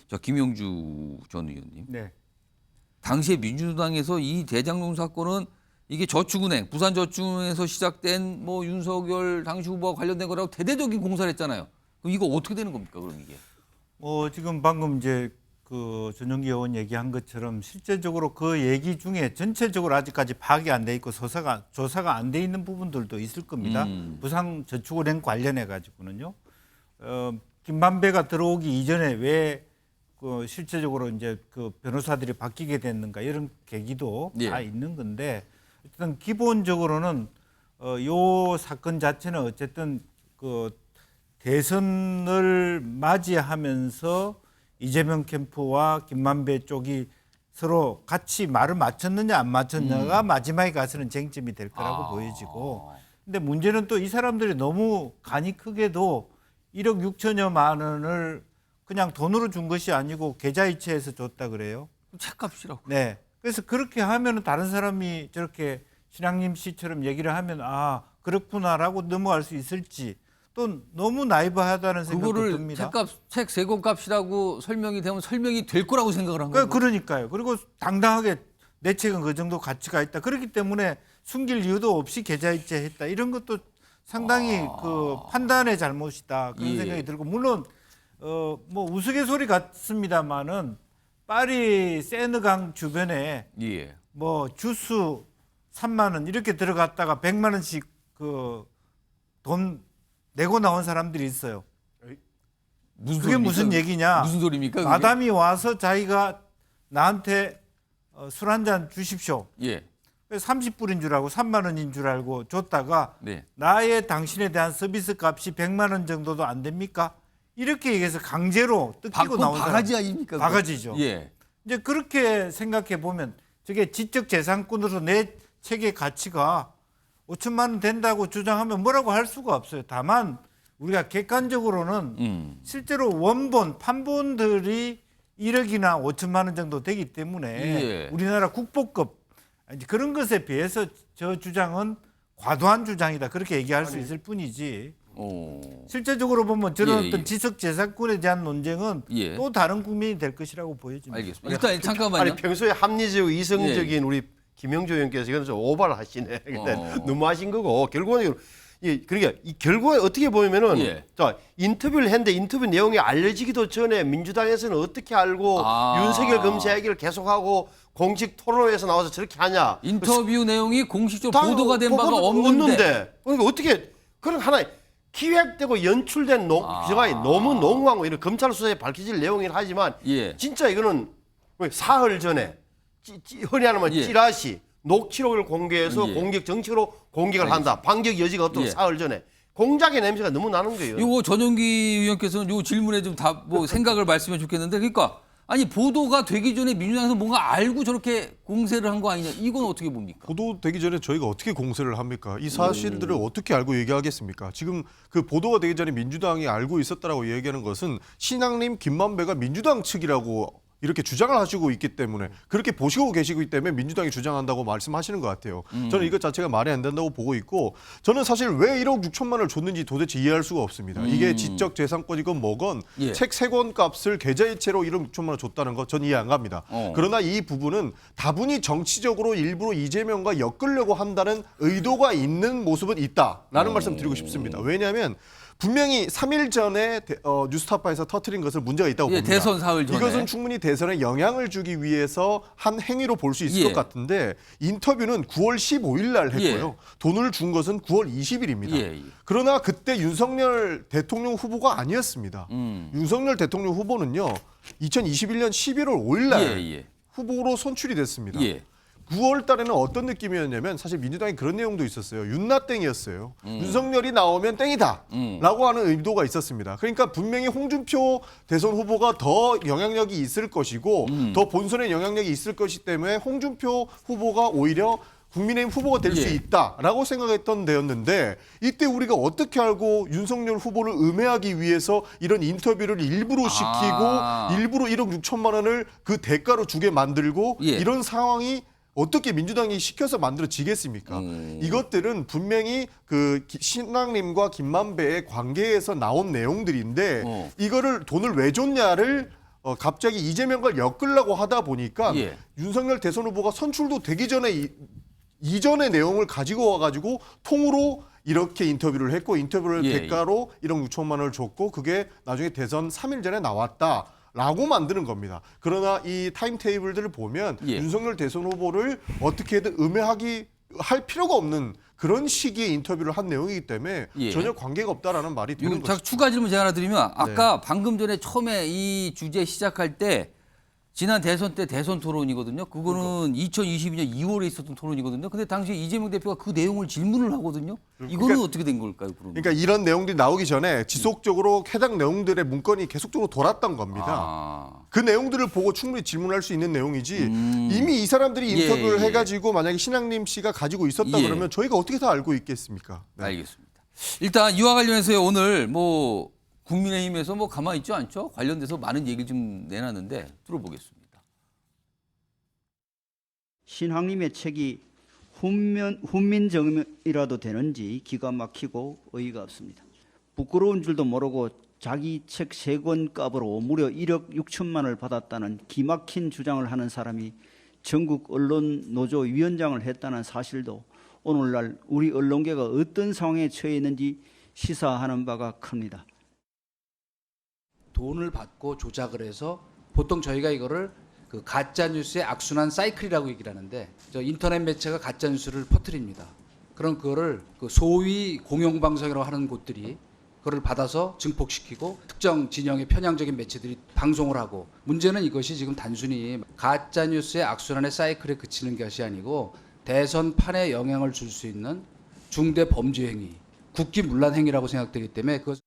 자, 김영주 전 의원님. 네. 당시에 민주당에서 이 대장동 사건은 이게 저축은행, 부산저축은행에서 시작된 뭐 윤석열 당시 후보와 관련된 거라고 대대적인 공사를 했잖아요. 그럼 이거 어떻게 되는 겁니까? 그럼 이게? 지금 방금 이제 그 전용기 의원 얘기한 것처럼 실제적으로 그 얘기 중에 전체적으로 아직까지 파악이 안 돼 있고 조사가 안 돼 있는 부분들도 있을 겁니다. 부산저축은행 관련해 가지고는요. 김만배가 들어오기 이전에 왜 그 실제적으로 이제 그 변호사들이 바뀌게 됐는가 이런 계기도 다 있는 건데 어쨌든 기본적으로는 요 사건 자체는 어쨌든 그 대선을 맞이하면서 이재명 캠프와 김만배 쪽이 서로 같이 말을 맞췄느냐 안 맞췄느냐가 마지막에 가서는 쟁점이 될 거라고 보여지고 근데 문제는 또 이 사람들이 너무 간이 크게도 1억 6천여만 원을 그냥 돈으로 준 것이 아니고 계좌이체해서 줬다 그래요. 책값이라고. 네. 그래서 그렇게 하면은 다른 사람이 저렇게 신앙님 씨처럼 얘기를 하면 아 그렇구나라고 넘어갈 수 있을지 또 너무 나이브하다는 생각도 듭니다. 그거를 책 3권 값이라고 설명이 되면 설명이 될 거라고 생각을 한 거예요. 그러니까요. 그리고 당당하게 내 책은 그 정도 가치가 있다. 그렇기 때문에 숨길 이유도 없이 계좌이체했다. 이런 것도 상당히 그 판단의 잘못이다. 그런 생각이 들고 물론 뭐 우스갯소리 같습니다만은 파리 세느강 주변에 뭐 주스 3만 원 이렇게 들어갔다가 100만 원씩 그 돈 내고 나온 사람들이 있어요. 그게 무슨 얘기냐? 무슨 소리입니까? 그게? 마담이 와서 자기가 나한테 술 한 잔 주십시오. 30불인 줄 알고 3만 원인 줄 알고 줬다가 나의 당신에 대한 서비스 값이 100만 원 정도도 안 됩니까? 이렇게 얘기해서 강제로 뜯기고 나온 사람. 바가지 아닙니까? 바가지죠. 이제 그렇게 생각해 보면 저게 지적 재산권으로 내 책의 가치가 5천만 원 된다고 주장하면 뭐라고 할 수가 없어요. 다만 우리가 객관적으로는 실제로 원본, 판본들이 1억이나 5천만 원 정도 되기 때문에 우리나라 국보급 그런 것에 비해서 저 주장은 과도한 주장이다. 그렇게 얘기할 수 있을 뿐이지. 실제적으로 보면 저런 어떤 지적 재산권에 대한 논쟁은 또 다른 국면이 될 것이라고 보여집니다. 알겠습니다. 일단 잠깐만요. 아니 평소에 합리적 이성적인 우리 김영주 의원께서 이건 좀 오바를 하시네. 너무 하신 거고 결국은 그러니까 이 결국에 어떻게 보면은 자 인터뷰를 했는데 인터뷰 내용이 알려지기도 전에 민주당에서는 어떻게 알고 윤석열 검사 얘기를 계속하고 공식 토론회에서 나와서 저렇게 하냐? 인터뷰 내용이 공식적으로 보도가 된 바가 없는데 그러니까 어떻게 그런 하나의 기획되고 연출된 너무 농후한 거 이런 검찰 수사에 밝혀질 내용이긴 하지만 진짜 이거는 사흘 전에 흔히 하는 말 찌라시 녹취록을 공개해서 예. 공격 정치로 공격을 한다. 반격 여지가 없도록 예. 사흘 전에. 공작의 냄새가 너무 나는 거예요. 이거 전용기 의원께서는 요 질문에 좀 뭐 생각을 말씀해 좋겠는데, 그러니까 아니 보도가 되기 전에 민주당에서 뭔가 알고 저렇게 공세를 한 거 아니냐, 이건 어떻게 봅니까? 보도되기 전에 저희가 어떻게 공세를 합니까? 이 사실들을 어떻게 알고 얘기하겠습니까? 지금 그 보도가 되기 전에 민주당이 알고 있었다라고 얘기하는 것은 신앙님 김만배가 민주당 측이라고 이렇게 주장을 하시고 있기 때문에, 그렇게 보시고 계시기 때문에 민주당이 주장한다고 말씀하시는 것 같아요. 저는 이것 자체가 말이 안 된다고 보고 있고, 저는 사실 왜 1억 6천만 원을 줬는지 도대체 이해할 수가 없습니다. 이게 지적재산권이건 뭐건 예. 책 3권 값을 계좌이체로 1억 6천만 원 줬다는 거 전 이해 안 갑니다. 그러나 이 부분은 다분히 정치적으로 일부러 이재명과 엮으려고 한다는 의도가 있는 모습은 있다라는 말씀 드리고 싶습니다. 왜냐하면 분명히 3일 전에 뉴스타파에서 터뜨린 것을 문제가 있다고 예, 봅니다. 대선 사흘 전에. 이것은 충분히 대선에 영향을 주기 위해서 한 행위로 볼 수 있을 예. 것 같은데, 인터뷰는 9월 15일 날 했고요. 돈을 준 것은 9월 20일입니다. 예. 그러나 그때 윤석열 대통령 후보가 아니었습니다. 윤석열 대통령 후보는요, 2021년 11월 5일 날 후보로 선출이 됐습니다. 9월 달에는 어떤 느낌이었냐면, 사실 민주당이 그런 내용도 있었어요. 윤나땡이었어요. 윤석열이 나오면 땡이다 라고 하는 의도가 있었습니다. 그러니까 분명히 홍준표 대선 후보가 더 영향력이 있을 것이고 더 본선에 영향력이 있을 것이기 때문에 홍준표 후보가 오히려 국민의힘 후보가 될 수 있다라고 생각했던 데였는데, 이때 우리가 어떻게 알고 윤석열 후보를 음해하기 위해서 이런 인터뷰를 일부러 시키고 일부러 1억 6천만 원을 그 대가로 주게 만들고 이런 상황이 어떻게 민주당이 시켜서 만들어지겠습니까? 이것들은 분명히 그 신앙님과 김만배의 관계에서 나온 내용들인데, 이거를 돈을 왜 줬냐를 갑자기 이재명과 엮으려고 하다 보니까 윤석열 대선 후보가 선출도 되기 전에 이전의 내용을 가지고 와가지고 통으로 이렇게 인터뷰를 했고, 인터뷰를 대가로 1억 6천만 원을 줬고, 그게 나중에 대선 3일 전에 나왔다 라고 만드는 겁니다. 그러나 이 타임테이블들을 보면 윤석열 대선 후보를 어떻게든 할 필요가 없는 그런 시기에 인터뷰를 한 내용이기 때문에 전혀 관계가 없다라는 말이 되는 거죠. 추가 질문 제가 하나 드리면, 아까 방금 전에 처음에 이 주제 시작할 때 지난 대선 때 대선 토론이거든요. 그거는 2022년 2월에 있었던 토론이거든요. 근데 당시 이재명 대표가 그 내용을 질문을 하거든요. 이거는 어떻게 된 걸까요? 그러니까 이런 내용들이 나오기 전에 지속적으로 해당 내용들의 문건이 계속적으로 돌았던 겁니다. 그 내용들을 보고 충분히 질문할 수 있는 내용이지, 이미 이 사람들이 인터뷰를 해가지고 만약에 신앙님 씨가 가지고 있었다 그러면 저희가 어떻게 다 알고 있겠습니까? 알겠습니다. 일단 이와 관련해서 오늘 국민의힘에서 가만히 있지 않죠? 관련돼서 많은 얘기를 좀 내놨는데 들어보겠습니다. 신앙님의 책이 훈민정음이라도 되는지 기가 막히고 어이가 없습니다. 부끄러운 줄도 모르고 자기 책 3권 값으로 무려 1억 6천만 원을 받았다는 기막힌 주장을 하는 사람이 전국 언론노조 위원장을 했다는 사실도 오늘날 우리 언론계가 어떤 상황에 처해 있는지 시사하는 바가 큽니다. 돈을 받고 조작을 해서, 보통 저희가 이거를 그 가짜 뉴스의 악순환 사이클이라고 얘기를 하는데, 저 인터넷 매체가 가짜 뉴스를 퍼뜨립니다. 그럼 그거를 그 소위 공영방송이라고 하는 곳들이 그걸 받아서 증폭시키고 특정 진영의 편향적인 매체들이 방송을 하고, 문제는 이것이 지금 단순히 가짜 뉴스의 악순환의 사이클에 그치는 것이 아니고 대선판에 영향을 줄 수 있는 중대 범죄 행위, 국기문란 행위라고 생각되기 때문에 그것.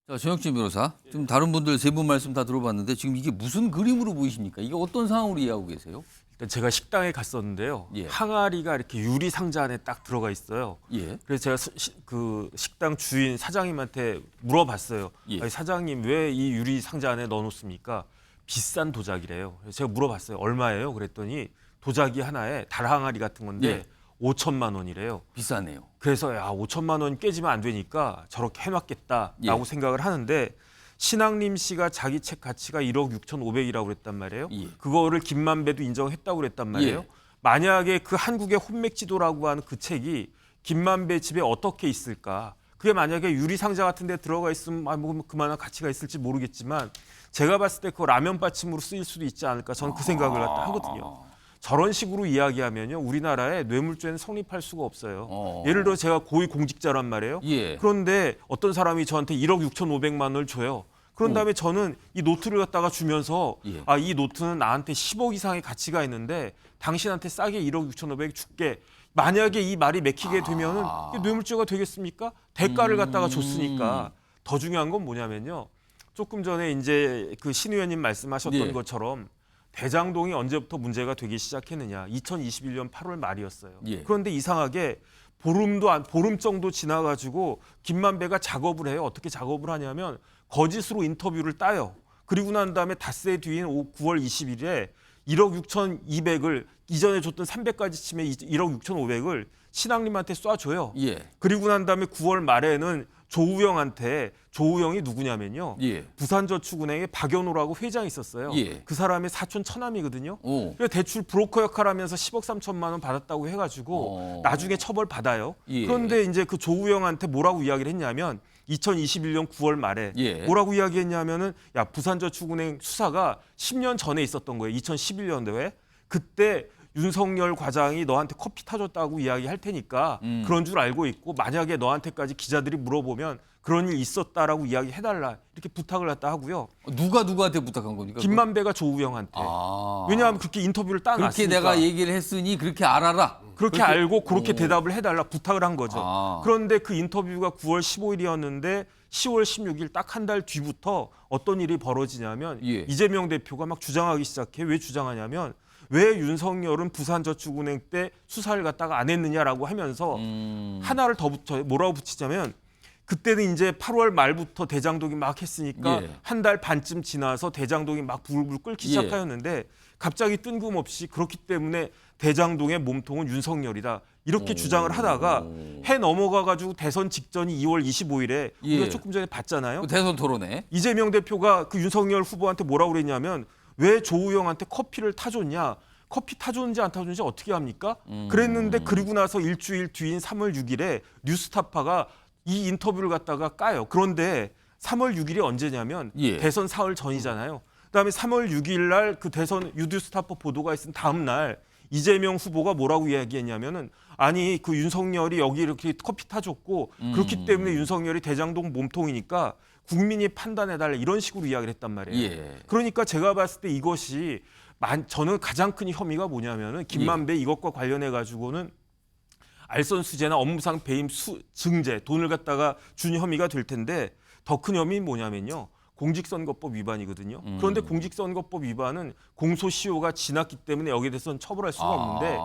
자, 전혁진 변호사, 지금 다른 분들 3분 말씀 다 들어봤는데 지금 이게 무슨 그림으로 보이십니까? 이게 어떤 상황으로 이해하고 계세요? 일단 제가 식당에 갔었는데요. 항아리가 이렇게 유리 상자 안에 딱 들어가 있어요. 그래서 제가 그 식당 주인 사장님한테 물어봤어요. 아니, 사장님 왜 이 유리 상자 안에 넣어놓습니까? 비싼 도자기래요. 그래서 제가 물어봤어요. 얼마예요? 그랬더니 도자기 하나에 달 항아리 같은 건데 5천만 원이래요. 비싸네요. 그래서 5천만 원 깨지면 안 되니까 저렇게 해놨겠다라고 생각을 하는데, 신앙림 씨가 자기 책 가치가 1억 6,500이라고 그랬단 말이에요. 그거를 김만배도 인정했다고 그랬단 말이에요. 만약에 그 한국의 혼맥지도라고 하는 그 책이 김만배 집에 어떻게 있을까? 그게 만약에 유리 상자 같은 데 들어가 있으면 그만한 가치가 있을지 모르겠지만, 제가 봤을 때 그 라면 받침으로 쓰일 수도 있지 않을까, 저는 그 생각을 하거든요. 저런 식으로 이야기하면요, 우리나라에 뇌물죄는 성립할 수가 없어요. 예를 들어 제가 고위 공직자란 말이에요. 그런데 어떤 사람이 저한테 1억 6,500만 원을 줘요. 그런 다음에 저는 이 노트를 갖다가 주면서 예. 아, 이 노트는 나한테 10억 이상의 가치가 있는데 당신한테 싸게 1억 6,500 줄게. 만약에 이 말이 맥히게 되면은 이게 뇌물죄가 되겠습니까? 대가를 갖다가 줬으니까. 더 중요한 건 뭐냐면요. 조금 전에 이제 그 신 의원님 말씀하셨던 예. 것처럼 대장동이 언제부터 문제가 되기 시작했느냐. 2021년 8월 말이었어요. 예. 그런데 이상하게 보름 정도 지나가지고 김만배가 작업을 해요. 어떻게 작업을 하냐면 거짓으로 인터뷰를 따요. 그리고 난 다음에 닷새 뒤인 9월 20일에 1억 6,200을 이전에 줬던 300까지 치면 1억 6,500을 신앙님한테 쏴줘요. 예. 그리고 난 다음에 9월 말에는 조우영한테 조우영이 누구냐면요. 예. 부산저축은행에 박연호라고 회장이 있었어요. 예. 그 사람의 사촌 처남이거든요. 오. 그래서 대출 브로커 역할을 하면서 10억 3천만 원 받았다고 해가지고 나중에 처벌 받아요. 예. 그런데 이제 그 조우영한테 뭐라고 이야기를 했냐면 2021년 9월 말에 예. 뭐라고 이야기했냐면은 야 부산저축은행 수사가 10년 전에 있었던 거예요. 2011년도에 그때 윤석열 과장이 너한테 커피 타줬다고 이야기할 테니까 그런 줄 알고 있고 만약에 너한테까지 기자들이 물어보면 그런 일 있었다라고 이야기해달라 이렇게 부탁을 했다 하고요. 누구한테 부탁한 겁니까? 김만배가 조우영한테. 왜냐하면 그렇게 인터뷰를 따놨으니까. 그렇게 내가 얘기를 했으니 그렇게 알아라. 그렇게 알고 그렇게 대답을 해달라 부탁을 한 거죠. 그런데 그 인터뷰가 9월 15일이었는데 10월 16일 딱 한 달 뒤부터 어떤 일이 벌어지냐면 예. 이재명 대표가 막 주장하기 시작해. 왜 주장하냐면 왜 윤석열은 부산저축은행 때 수사를 갖다가 안 했느냐라고 하면서 하나를 더 붙여요. 뭐라고 붙이자면 그때는 이제 8월 말부터 대장동이 막 했으니까 예. 한 달 반쯤 지나서 대장동이 막 불불 끓기 예. 시작하였는데 갑자기 뜬금없이 그렇기 때문에 대장동의 몸통은 윤석열이다. 이렇게 주장을 하다가 해 넘어가가지고 대선 직전이 2월 25일에 우리가 예. 조금 전에 봤잖아요. 그 대선 토론회. 이재명 대표가 그 윤석열 후보한테 뭐라고 그랬냐면 왜 조우영한테 커피를 타줬냐. 커피 타줬는지 안 타줬는지 어떻게 합니까? 그랬는데 그리고 나서 일주일 뒤인 3월 6일에 뉴스타파가 이 인터뷰를 갖다가 까요. 그런데 3월 6일이 언제냐면 예. 대선 사흘 전이잖아요. 그다음에 3월 6일 날 그 대선 뉴스타파 보도가 있은 다음 날 이재명 후보가 뭐라고 이야기했냐면은 아니 그 윤석열이 여기 이렇게 커피 타줬고 그렇기 때문에 윤석열이 대장동 몸통이니까 국민이 판단해달라 이런 식으로 이야기를 했단 말이에요. 예. 그러니까 제가 봤을 때 이것이 저는 가장 큰 혐의가 뭐냐면은 김만배 이것과 관련해 가지고는 알선수재나 업무상 배임 증제 돈을 갖다가 준 혐의가 될 텐데 더 큰 혐의는 뭐냐면요. 공직선거법 위반이거든요. 그런데 공직선거법 위반은 공소시효가 지났기 때문에 여기에 대해서는 처벌할 수가 없는데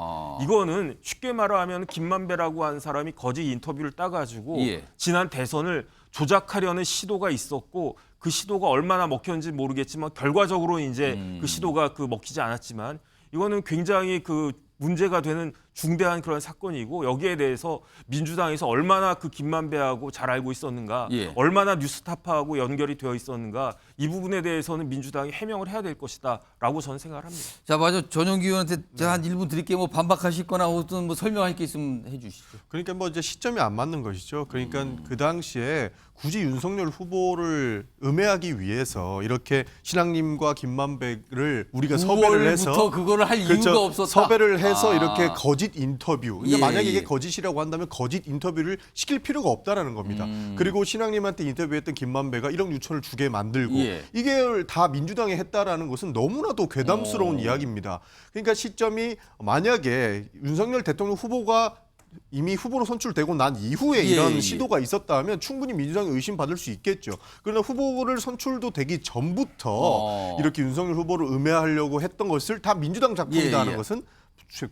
이거는 쉽게 말하면 김만배라고 하는 사람이 거짓 인터뷰를 따가지고 예. 지난 대선을 조작하려는 시도가 있었고 그 시도가 얼마나 먹혔는지 모르겠지만 결과적으로 이제 그 시도가 먹히지 않았지만 이거는 굉장히 문제가 되는 중대한 그런 사건이고 여기에 대해서 민주당에서 얼마나 그 김만배하고 잘 알고 있었는가, 예. 얼마나 뉴스타파하고 연결이 되어 있었는가 이 부분에 대해서는 민주당이 해명을 해야 될 것이다라고 저는 생각을 합니다. 자, 맞아. 전용기 의원한테 제가 한 1분 드릴게요. 뭐 반박하실,거나 어떤 뭐 설명할 게 있으면 해주시죠. 그러니까 뭐 이제 시점이 안 맞는 것이죠. 그러니까 그 당시에 굳이 윤석열 후보를 음해하기 위해서 이렇게 신앙님과 김만배를 우리가 섭외를 해서 9월부터 그거를 할 이유가 없었다. 섭외를 해서 이렇게 거짓 인터뷰. 그러니까 예, 만약에 이게 예. 거짓이라고 한다면 거짓 인터뷰를 시킬 필요가 없다라는 겁니다. 그리고 신앙님한테 인터뷰했던 김만배가 1억 6천을 주게 만들고 예. 이게 다 민주당이 했다라는 것은 너무나도 괴담스러운 이야기입니다. 그러니까 시점이 만약에 윤석열 대통령 후보가 이미 후보로 선출되고 난 이후에 이런 시도가 있었다면 충분히 민주당이 의심받을 수 있겠죠. 그러나 후보를 선출도 되기 전부터 이렇게 윤석열 후보를 음해하려고 했던 것을 다 민주당 작품이다 하는 것은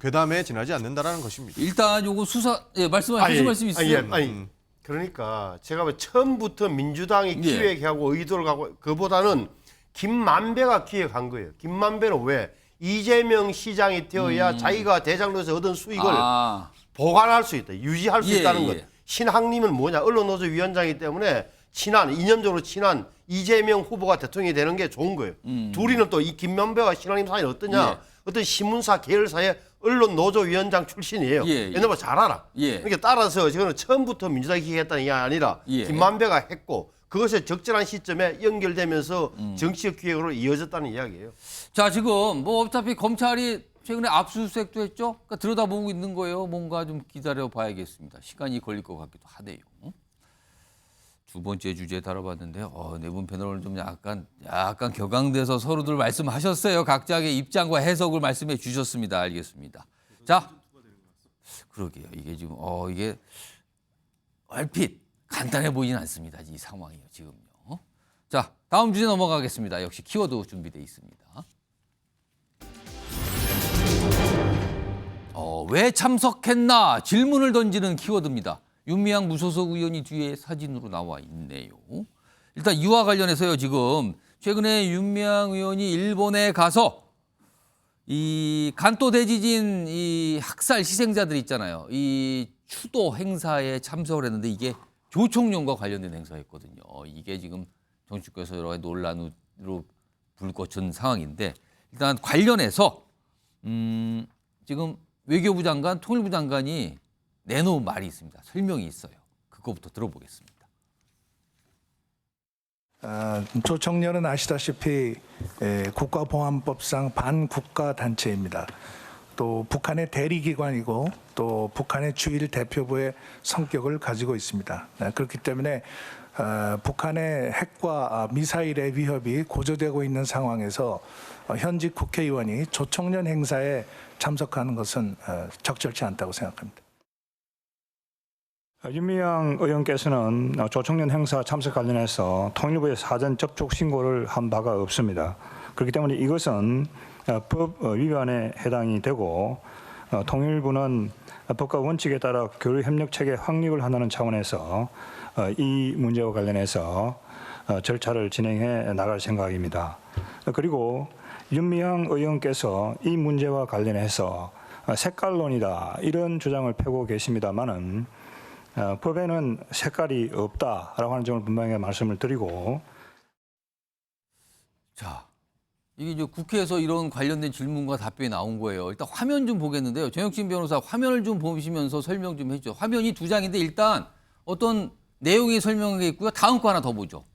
괴담에 지나지 않는다라는 것입니다. 일단 요거 수사 말씀하실 말씀 있으세요? 그러니까 제가 처음부터 민주당이 기획하고 의도를 하고 그보다는 김만배가 기획한 거예요. 김만배는 왜 이재명 시장이 되어야 자기가 대장로에서 얻은 수익을 보관할 수 있다, 유지할 수 있다는 것. 신학님은 뭐냐? 언론노조위원장이기 때문에 이념적으로 친한 이재명 후보가 대통령이 되는 게 좋은 거예요. 둘이는 또 이 김만배와 신학님 사이는 어떠냐? 어떤 신문사 계열사의 언론노조위원장 출신이에요. 옛날보다 잘 알아. 그러니까 따라서 저는 처음부터 민주당이 기획했다는 게 아니라 김만배가 했고 그것이 적절한 시점에 연결되면서 정치적 기획으로 이어졌다는 이야기예요. 자, 지금 뭐 어차피 검찰이 최근에 압수수색도 했죠. 그러니까 들여다보고 있는 거예요. 뭔가 좀 기다려 봐야겠습니다. 시간이 걸릴 것 같기도 하네요. 두 번째 주제 다뤄봤는데요. 네 분 패널 오늘 좀 약간 격앙돼서 서로들 말씀하셨어요. 각자의 입장과 해석을 말씀해 주셨습니다. 알겠습니다. 자, 그러게요. 이게 지금 이게 얼핏 간단해 보이진 않습니다. 이 상황이요 지금요. 자, 다음 주제 넘어가겠습니다. 역시 키워드 준비되어 있습니다. 왜 참석했나 질문을 던지는 키워드입니다. 윤미향 무소속 의원이 뒤에 사진으로 나와 있네요. 일단 이와 관련해서요. 지금 최근에 윤미향 의원이 일본에 가서 이 간또 대지진 이 학살 희생자들 있잖아요. 이 추도 행사에 참석을 했는데 이게 조총련과 관련된 행사였거든요. 이게 지금 정치권에서 여러 가지 논란으로 불꽃은 상황인데 일단 관련해서 지금 외교부 장관, 통일부 장관이 내놓은 말이 있습니다. 설명이 있어요. 그거부터 들어보겠습니다. 조총련은 아시다시피 국가보안법상 반국가 단체입니다. 또 북한의 대리기관이고 또 북한의 주일 대표부의 성격을 가지고 있습니다. 그렇기 때문에 북한의 핵과 미사일의 위협이 고조되고 있는 상황에서 현직 국회의원이 조총련 행사에 참석하는 것은 적절치 않다고 생각합니다. 윤미향 의원께서는 조총련 행사 참석 관련해서 통일부에 사전 접촉 신고를 한 바가 없습니다. 그렇기 때문에 이것은 법 위반에 해당이 되고 통일부는 법과 원칙에 따라 교류협력체계 확립을 한다는 차원에서 이 문제와 관련해서 절차를 진행해 나갈 생각입니다. 그리고 윤미향 의원께서 이 문제와 관련해서 색깔론이다 이런 주장을 펴고 계십니다마는 법에는 색깔이 없다라고 하는 점을 분명히 말씀을 드리고. 자, 이게 이제 국회에서 이런 관련된 질문과 답변이 나온 거예요. 일단 화면 좀 보겠는데요. 정혁진 변호사 화면을 좀 보시면서 설명 좀 해주죠. 화면이 두 장인데 일단 어떤 내용이 설명이 있고요. 다음 거 하나 더 보죠.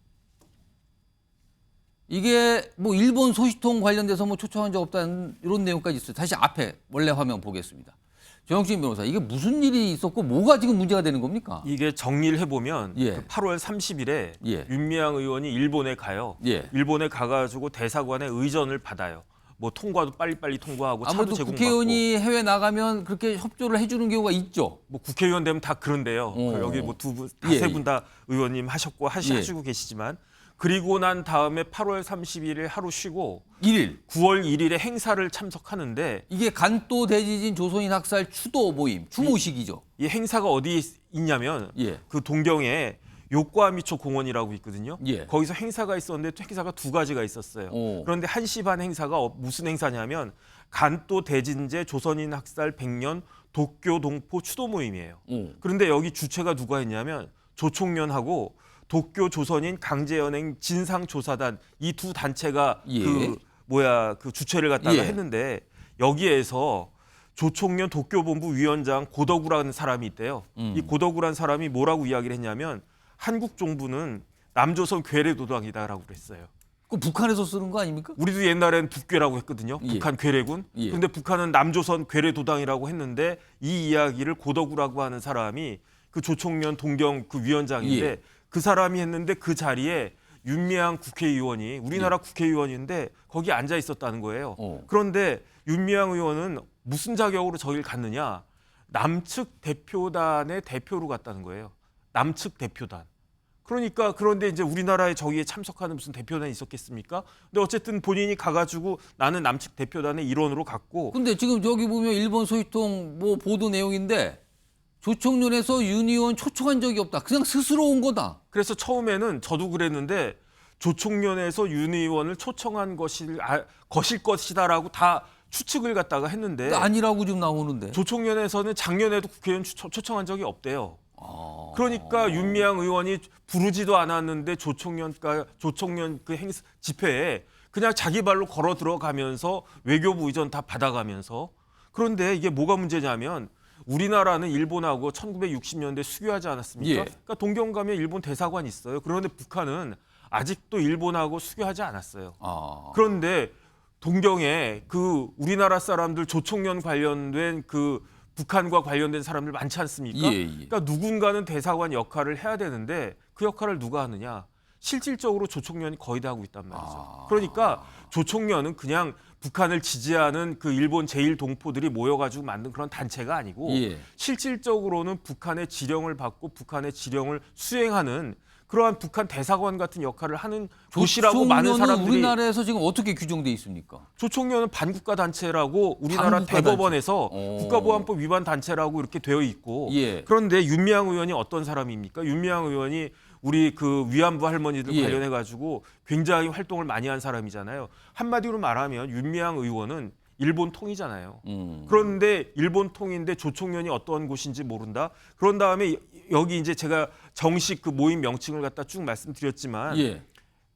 이게 뭐 일본 소식통 관련돼서 뭐 초청한 적 없다는 이런 내용까지 있어요. 다시 앞에 원래 화면 보겠습니다. 정혁진 변호사, 이게 무슨 일이 있었고 뭐가 지금 문제가 되는 겁니까? 이게 정리를 해보면 예. 그 8월 30일에 예. 윤미향 의원이 일본에 가요. 예. 일본에 가가지고 대사관의 의전을 받아요. 뭐 통과도 빨리빨리 통과하고 차도 아무래도 제공받고. 국회의원이 해외 나가면 그렇게 협조를 해주는 경우가 있죠. 뭐 국회의원 되면 다 그런데요. 여기 뭐 두 분, 예. 세 분 다 의원님 하셨고 하시고 계시지만 그리고 난 다음에 8월 31일 하루 쉬고 9월 1일에 행사를 참석하는데 이게 간또 대지진 조선인 학살 추도 모임 추모식이죠. 이 행사가 어디 있냐면 그 동경에 요코하미초 공원이라고 있거든요. 거기서 행사가 있었는데 행사가 두 가지가 있었어요. 그런데 1시 반 행사가 무슨 행사냐면 간또 대진제 조선인 학살 100년 도쿄 동포 추도 모임이에요. 그런데 여기 주체가 누가 했냐면 조총련하고 도쿄 조선인 강제연행 진상조사단 이 두 단체가 그 주최를 갖다가 했는데 여기에서 조총련 도쿄본부 위원장 고덕우라는 사람이 있대요. 이 고덕우라는 사람이 뭐라고 이야기를 했냐면 한국 정부는 남조선 괴뢰도당이다라고 그랬어요. 그 북한에서 쓰는 거 아닙니까? 우리도 옛날엔 북괴라고 했거든요. 북한 괴뢰군. 그런데 북한은 남조선 괴뢰도당이라고 했는데 이 이야기를 고덕우라고 하는 사람이 그 조총련 동경 그 위원장인데 그 사람이 했는데 그 자리에 윤미향 국회의원이 우리나라 국회의원인데 거기 앉아 있었다는 거예요. 그런데 윤미향 의원은 무슨 자격으로 저기를 갔느냐? 남측 대표단의 대표로 갔다는 거예요. 남측 대표단. 그러니까 그런데 이제 우리나라에 저기에 참석하는 무슨 대표단이 있었겠습니까? 근데 어쨌든 본인이 가가지고 나는 남측 대표단의 일원으로 갔고. 근데 지금 저기 보면 일본 소식통 뭐 보도 내용인데 조총련에서 윤 의원 초청한 적이 없다. 그냥 스스로 온 거다. 그래서 처음에는 저도 그랬는데 조총련에서 윤 의원을 초청한 것일 것이다라고 다 추측을 갖다가 했는데 아니라고 지금 나오는데 조총련에서는 작년에도 국회의원 초청한 적이 없대요. 그러니까 윤미향 의원이 부르지도 않았는데 조총련 그 집회에 그냥 자기 발로 걸어 들어가면서 외교부 의전 다 받아가면서 그런데 이게 뭐가 문제냐면 우리나라는 일본하고 1960년대 수교하지 않았습니까? 그러니까 동경 가면 일본 대사관 있어요. 그런데 북한은 아직도 일본하고 수교하지 않았어요. 그런데 동경에 그 우리나라 사람들 조총련 관련된 그 북한과 관련된 사람들 많지 않습니까? 예. 그러니까 누군가는 대사관 역할을 해야 되는데 그 역할을 누가 하느냐? 실질적으로 조총련이 거의 다 하고 있단 말이죠. 그러니까 조총련은 그냥 북한을 지지하는 그 일본 제1동포들이 모여가지고 만든 그런 단체가 아니고 예. 실질적으로는 북한의 지령을 받고 북한의 지령을 수행하는 그러한 북한 대사관 같은 역할을 하는 곳이라고 많은 조총련은 사람들이. 우리나라에서 지금 어떻게 규정돼 있습니까? 조총련은 반국가 단체라고 우리나라 반국가 대법원에서 단체. 국가보안법 위반 단체라고 이렇게 되어 있고 예. 그런데 윤미향 의원이 어떤 사람입니까? 윤미향 의원이 우리 그 위안부 할머니들 예. 관련해 가지고 굉장히 활동을 많이 한 사람이잖아요. 한마디로 말하면 윤미향 의원은 일본 통이잖아요. 그런데 일본 통인데 조총련이 어떤 곳인지 모른다. 그런 다음에 여기 이제 제가 정식 그 모임 명칭을 갖다 쭉 말씀드렸지만 예.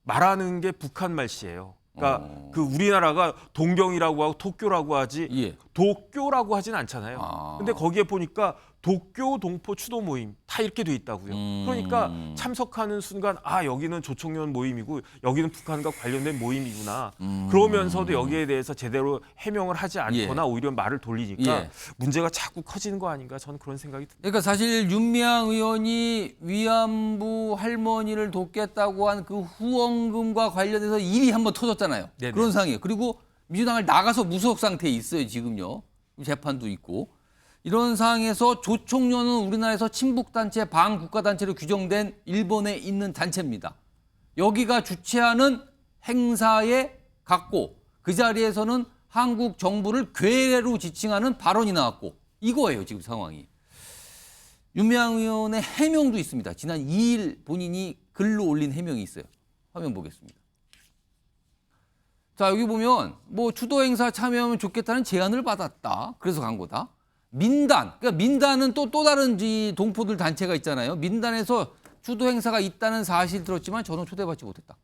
말하는 게 북한 말씨예요. 그러니까 그 우리나라가 동경이라고 하고 도쿄라고 하지 예. 도쿄라고 하진 않잖아요. 근데 거기에 보니까 도쿄 동포 추도 모임 다 이렇게 돼 있다고요. 그러니까 참석하는 순간 아 여기는 조총련 모임이고 여기는 북한과 관련된 모임이구나. 그러면서도 여기에 대해서 제대로 해명을 하지 않거나 예. 오히려 말을 돌리니까 예. 문제가 자꾸 커지는 거 아닌가 저는 그런 생각이 듭니다. 그러니까 사실 윤미향 의원이 위안부 할머니를 돕겠다고 한 그 후원금과 관련해서 일이 한번 터졌잖아요. 네네. 그런 상황이에요. 그리고 민주당을 나가서 무소속 상태에 있어요. 지금요. 재판도 있고. 이런 상황에서 조총련은 우리나라에서 친북단체, 반국가단체로 규정된 일본에 있는 단체입니다. 여기가 주최하는 행사에 갔고 그 자리에서는 한국 정부를 괴뢰로 지칭하는 발언이 나왔고 이거예요. 지금 상황이. 윤미향 의원의 해명도 있습니다. 지난 2일 본인이 글로 올린 해명이 있어요. 화면 보겠습니다. 자, 여기 보면 뭐 추도 행사 참여하면 좋겠다는 제안을 받았다. 그래서 간 거다. 민단, 그러니까 민단은 또 다른 동포들 단체가 있잖아요. 민단에서 추도 행사가 있다는 사실 들었지만 저는 초대받지 못했다.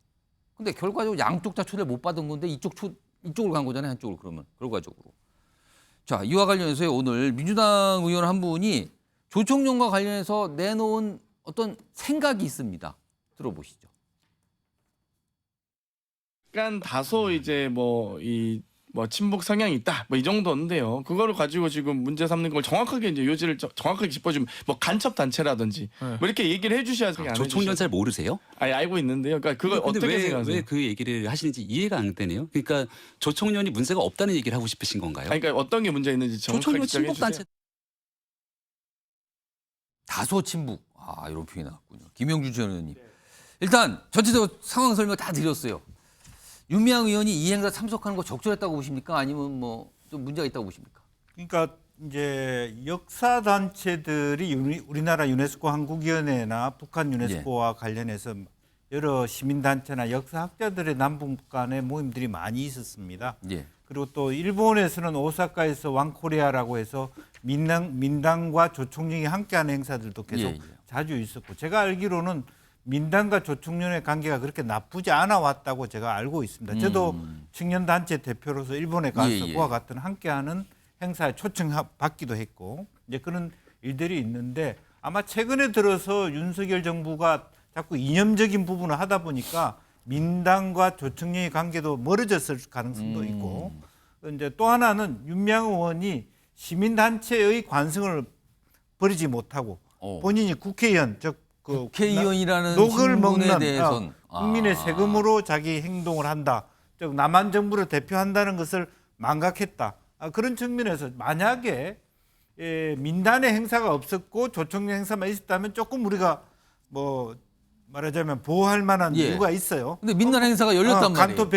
근데 결과적으로 양쪽 다 초대를 못 받은 건데 이쪽으로 간 거잖아요. 한쪽으로 그러면 결과적으로. 자, 이와 관련해서 오늘 민주당 의원 한 분이 조총련과 관련해서 내놓은 어떤 생각이 있습니다. 들어보시죠. 약간 다소 이제 뭐 친북 성향이 있다 뭐 이 정도인데요. 그거를 가지고 지금 문제 삼는 걸 정확하게 이제 요지를 정확하게 짚어주면 뭐 간첩 단체라든지 뭐 이렇게 얘기를 해주셔야지. 조총련 잘 모르세요? 아니 알고 있는데요. 그러니까 그걸 어떻게 생각하세요? 왜 그 얘기를 하시는지 이해가 안 되네요. 그러니까 조총련이 문제가 없다는 얘기를 하고 싶으신 건가요? 아니, 그러니까 어떤 게 문제 있는지 정확하게 조총련 지적해 친북 단체. 주세요. 다소 친북. 아, 이런 표현이 나왔군요. 김영주 전 의원님. 일단 전체적으로 상황 설명 다 드렸어요. 윤미향 의원이 이 행사 참석하는 거 적절했다고 보십니까? 아니면 뭐 좀 문제가 있다고 보십니까? 그러니까 이제 역사 단체들이 우리나라 유네스코 한국위원회나 북한 유네스코와 관련해서 여러 시민단체나 역사학자들의 남북 간의 모임들이 많이 있었습니다. 예. 그리고 또 일본에서는 오사카에서 왕코리아라고 해서 민당과 조총련이 함께하는 행사들도 계속 자주 있었고 제가 알기로는 민당과 조총련의 관계가 그렇게 나쁘지 않아 왔다고 제가 알고 있습니다. 저도 청년단체 대표로서 일본에 가서 그와 같은 함께하는 행사에 초청받기도 했고 이제 그런 일들이 있는데 아마 최근에 들어서 윤석열 정부가 자꾸 이념적인 부분을 하다 보니까 민당과 조총련의 관계도 멀어졌을 가능성도 있고 이제 또 하나는 윤미향 의원이 시민단체의 관성을 버리지 못하고 본인이 국회의원 국회의원이라는 녹을 신분에 먹는 대해선 국민의 세금으로 자기 행동을 한다. 즉 남한 정부를 대표한다는 것을 망각했다. 그런 측면에서 만약에 민단의 행사가 없었고 조총련 행사만 있었다면 조금 우리가 뭐 말하자면 보호할 만한 이유가 있어요. 근데 민단 행사가 열렸단 말이에요. 간토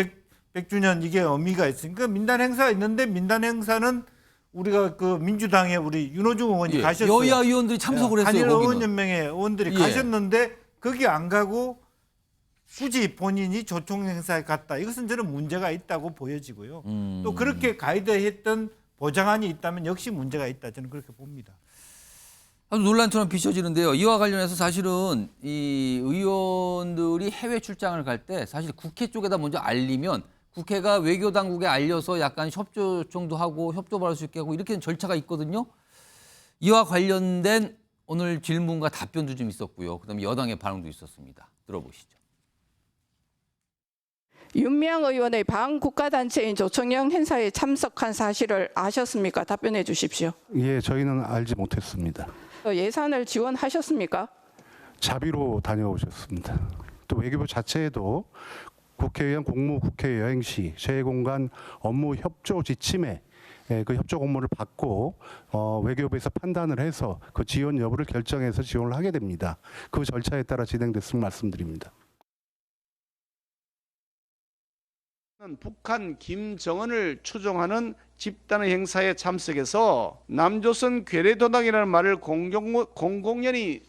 100주년 이게 의미가 있으니까 민단 행사가 있는데 민단 행사는 우리가 그 민주당의 우리 윤호중 의원이 가셨어요. 여야 의원들이 참석을 했어요. 한일 의원연맹의 의원들이 가셨는데 거기 안 가고 굳이 본인이 조총련 행사에 갔다. 이것은 저는 문제가 있다고 보여지고요. 또 그렇게 가이드했던 보장안이 있다면 역시 문제가 있다. 저는 그렇게 봅니다. 아주 논란처럼 비춰지는데요. 이와 관련해서 사실은 이 의원들이 해외 출장을 갈 때 사실 국회 쪽에다 먼저 알리면 국회가 외교 당국에 알려서 약간 협조 요청도 하고 협조 받을 수 있게 하고 이렇게 절차가 있거든요. 이와 관련된 오늘 질문과 답변도 좀 있었고요. 그다음에 여당의 반응도 있었습니다. 들어보시죠. 윤미향 의원의 반국가단체인 조청년 행사에 참석한 사실을 아셨습니까? 답변해 주십시오. 예, 저희는 알지 못했습니다. 예산을 지원하셨습니까? 자비로 다녀오셨습니다. 또 외교부 자체에도 국회의원 공무 국회 여행 시 재공간 업무 협조 지침에 그 협조 공모를 받고 외교부에서 판단을 해서 그 지원 여부를 결정해서 지원을 하게 됩니다. 그 절차에 따라 진행됐음을 말씀드립니다. 북한 김정은을 추종하는 집단의 행사에 참석해서 남조선 괴뢰도당이라는 말을 공공연히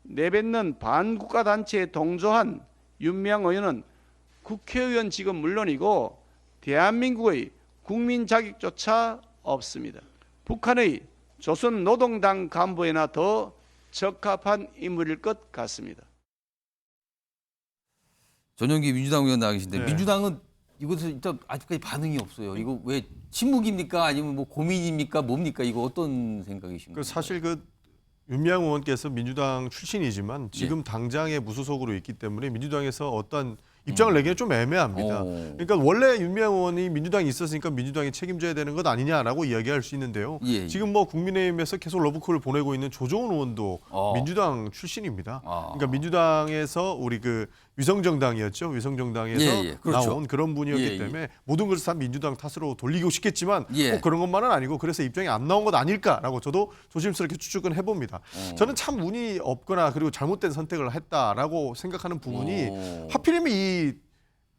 내뱉는 반국가 단체에 동조한 윤미향 의원은 국회의원직은 물론이고 대한민국의 국민 자격조차 없습니다. 북한의 조선노동당 간부에나 더 적합한 인물일 것 같습니다. 전용기 민주당 의원 나와 계신데 네. 민주당은 이것은 일단 아직까지 반응이 없어요. 이거 왜 침묵입니까? 아니면 뭐 고민입니까? 뭡니까? 이거 어떤 생각이십니까? 사실 윤미향 의원께서 민주당 출신이지만 지금 당장에 무소속으로 있기 때문에 민주당에서 어떤 입장을 내기는 좀 애매합니다. 그러니까 원래 윤미향 의원이 민주당에 있었으니까 민주당이 책임져야 되는 것 아니냐라고 이야기할 수 있는데요. 지금 뭐 국민의힘에서 계속 러브콜을 보내고 있는 조정훈 의원도 민주당 출신입니다. 그러니까 민주당에서 우리 위성정당이었죠. 위성정당에서 그렇죠. 나온 그런 분이었기 때문에 모든 것을 다 민주당 탓으로 돌리고 싶겠지만 꼭 그런 것만은 아니고 그래서 입장이 안 나온 것 아닐까라고 저도 조심스럽게 추측은 해봅니다. 저는 참 운이 없거나 그리고 잘못된 선택을 했다라고 생각하는 부분이 하필이면 이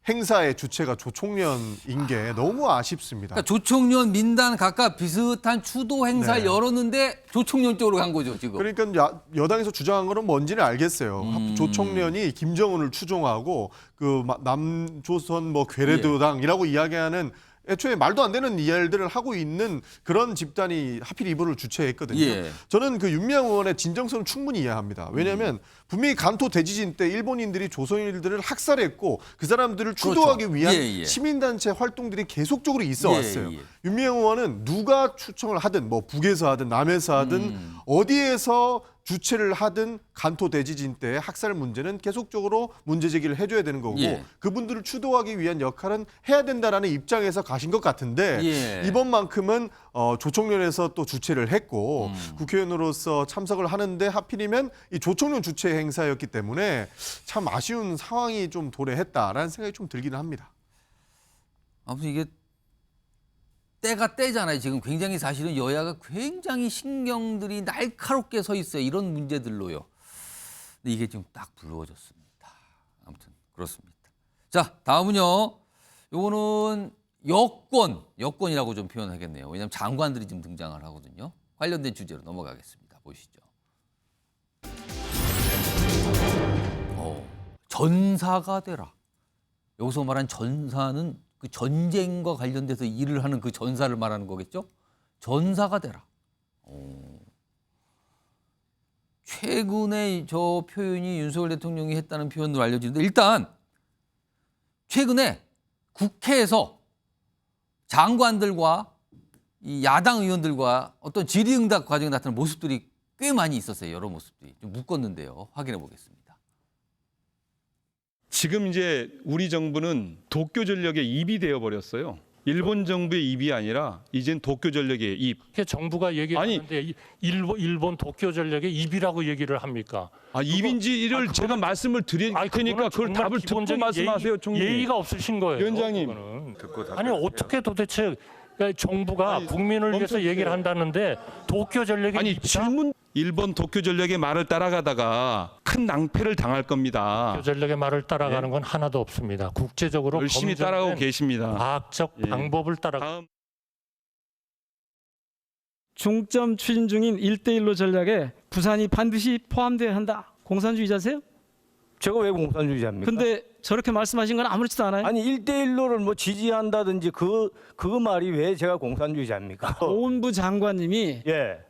행사의 주체가 조총련인 게 너무 아쉽습니다. 그러니까 조총련 민단 각각 비슷한 추도 행사를 열었는데 조총련 쪽으로 간 거죠, 지금. 그러니까 여당에서 주장한 거는 뭔지는 알겠어요. 조총련이 김정은을 추종하고 남조선 괴뢰도당이라고 이야기하는 애초에 말도 안 되는 이야기들을 하고 있는 그런 집단이 하필 이번을 주최했거든요. 저는 윤미향 의원의 진정성을 충분히 이해합니다. 왜냐하면 분명히 간토 대지진 때 일본인들이 조선인들을 학살했고 그 사람들을 추도하기 위한 시민단체 활동들이 계속적으로 있어 왔어요. 윤미향 의원은 누가 추청을 하든 북에서 하든 남에서 하든 어디에서 주최를 하든 간토 대지진 때 학살 문제는 계속적으로 문제 제기를 해줘야 되는 거고 그분들을 추도하기 위한 역할은 해야 된다라는 입장에서 가신 것 같은데 이번만큼은 조총련에서 또 주최를 했고 국회의원으로서 참석을 하는데 하필이면 이 조총련 주최 행사였기 때문에 참 아쉬운 상황이 좀 도래했다라는 생각이 좀 들기는 합니다. 아무튼 이게 때가 때잖아요. 지금 굉장히 사실은 여야가 굉장히 신경들이 날카롭게 서 있어요. 이런 문제들로요. 근데 이게 지금 딱 불거졌습니다. 아무튼 그렇습니다. 자, 다음은요. 요거는 여권이라고 좀 표현하겠네요. 왜냐하면 장관들이 지금 등장을 하거든요. 관련된 주제로 넘어가겠습니다. 보시죠. 전사가 되라. 여기서 말한 전사는 그 전쟁과 관련돼서 일을 하는 그 전사를 말하는 거겠죠? 전사가 되라. 최근에 저 표현이 윤석열 대통령이 했다는 표현으로 알려지는데 일단 최근에 국회에서 장관들과 이 야당 의원들과 어떤 질의응답 과정에 나타나는 모습들이 꽤 많이 있었어요. 여러 모습들이. 좀 묶었는데요. 확인해 보겠습니다. 지금 이제 우리 정부는 도쿄 전력의 입이 되어 버렸어요. 일본 정부의 입이 아니라 이젠 도쿄 전력의 입. 정부가 얘기하는데 일본 도쿄 전력의 입이라고 얘기를 합니까? 입인지를 제가 말씀을 드릴 테니까 그걸 답을 듣고 말씀하세요, 총리. 예의가 없으신 거예요. 위원장님. 아니 어떻게 도대체 정부가 국민을 위해서 얘기를 한다는데 도쿄 전력의 입이다? 질문 일본 도쿄 전력의 말을 따라가다가 큰 낭패를 당할 겁니다. 도쿄 전력의 말을 따라가는 건 하나도 없습니다. 국제적으로 열심히 따라가고 계십니다. 과학적 방법을 따라. 중점 추진 중인 1대1로 전략에 부산이 반드시 포함되어야 한다. 공산주의자세요? 제가 왜 공산주의자입니까? 근데 저렇게 말씀하신 건 아무렇지도 않아요? 아니 1대1로를 지지한다든지 그 말이 왜 제가 공산주의자입니까? 노원부 장관님이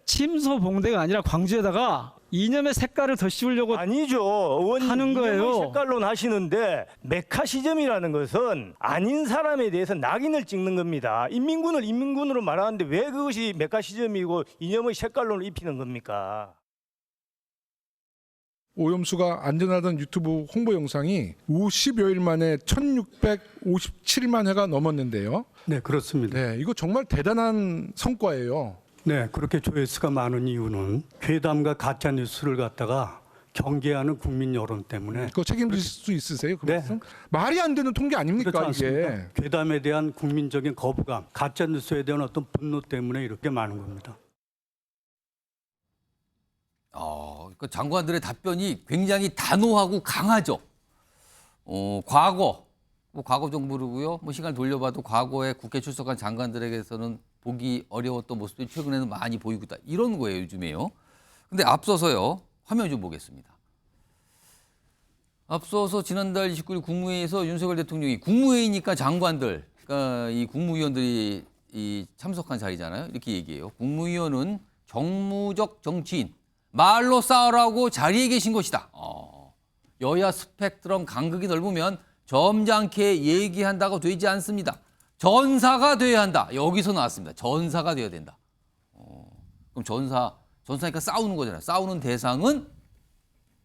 침소봉대가 아니라 광주에다가 이념의 색깔을 더 씌우려고 아니죠. 의원님 하는 거예요. 색깔론 하시는데 메카시즘이라는 것은 아닌 사람에 대해서 낙인을 찍는 겁니다. 인민군을 인민군으로 말하는데 왜 그것이 메카시즘이고 이념의 색깔론을 입히는 겁니까? 오염수가 안전하다는 유튜브 홍보 영상이 50여일 만에 1657만 회가 넘었는데요. 네, 그렇습니다. 네, 이거 정말 대단한 성과예요. 네, 그렇게 조회수가 많은 이유는 괴담과 가짜 뉴스를 갖다가 경계하는 국민 여론 때문에. 그거 책임질 수 있으세요? 그 네. 말씀? 말이 안 되는 통계 아닙니까 그렇지 이게? 않습니까? 괴담에 대한 국민적인 거부감, 가짜 뉴스에 대한 어떤 분노 때문에 이렇게 많은 겁니다. 그 장관들의 답변이 굉장히 단호하고 강하죠. 과거, 과거 정부르고요. 시간 돌려봐도 과거에 국회 출석한 장관들에게서는 보기 어려웠던 모습들이 최근에는 많이 보이고 있다. 이런 거예요, 요즘에요. 근데 앞서서요. 화면 좀 보겠습니다. 앞서서 지난달 29일 국무회의에서 윤석열 대통령이 국무회의니까 장관들, 그러니까 이 국무위원들이 이 참석한 자리잖아요. 이렇게 얘기해요. 국무위원은 정무적 정치인, 말로 싸우라고 자리에 계신 것이다. 여야 스펙트럼 간극이 넓으면 점잖게 얘기한다고 되지 않습니다. 전사가 돼야 한다. 여기서 나왔습니다. 전사가 돼야 된다. 그럼 전사니까 싸우는 거잖아요. 싸우는 대상은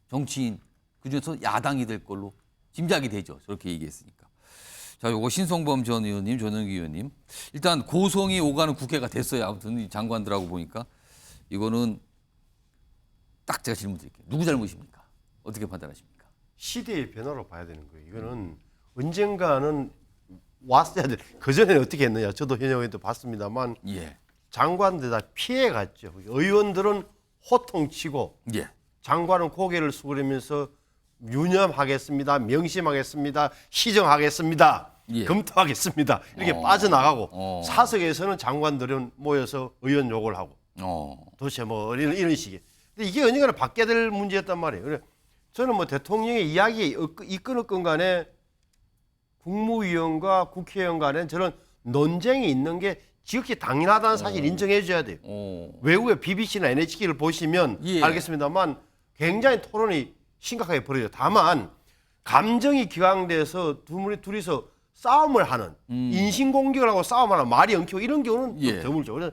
정치인, 그중에서 야당이 될 걸로 짐작이 되죠. 저렇게 얘기했으니까. 자, 요거 신성범 전 의원님, 전영기 의원님. 일단 고성이 오가는 국회가 됐어요. 아무튼 이 장관들하고 보니까. 이거는 딱 제가 질문 드릴게요. 누구 잘못입니까? 어떻게 판단하십니까? 시대의 변화로 봐야 되는 거예요. 이거는 언젠가는 왔어야 돼. 그전에는 어떻게 했느냐. 저도 현역에도 봤습니다만 장관들 다 피해갔죠. 의원들은 호통치고 장관은 고개를 숙이면서 유념하겠습니다. 명심하겠습니다. 시정하겠습니다. 검토하겠습니다. 이렇게 빠져나가고 사석에서는 장관들은 모여서 의원 욕을 하고 도대체 뭐 이런 식의. 근데 이게 언젠가는 바뀌어야 될 문제였단 말이에요. 그래 저는 뭐 대통령의 이야기에 이끌었건 간에 국무위원과 국회의원 간에 저는 논쟁이 있는 게 지극히 당연하다는 사실 인정해 줘야 돼요. 외국의 BBC나 NHK를 보시면 알겠습니다만 굉장히 토론이 심각하게 벌어져요. 다만 감정이 기강돼서 둘이서 싸움을 하는 인신공격을 하고 싸움을 하는 말이 엉키고 이런 경우는 좀 드물죠. 그래서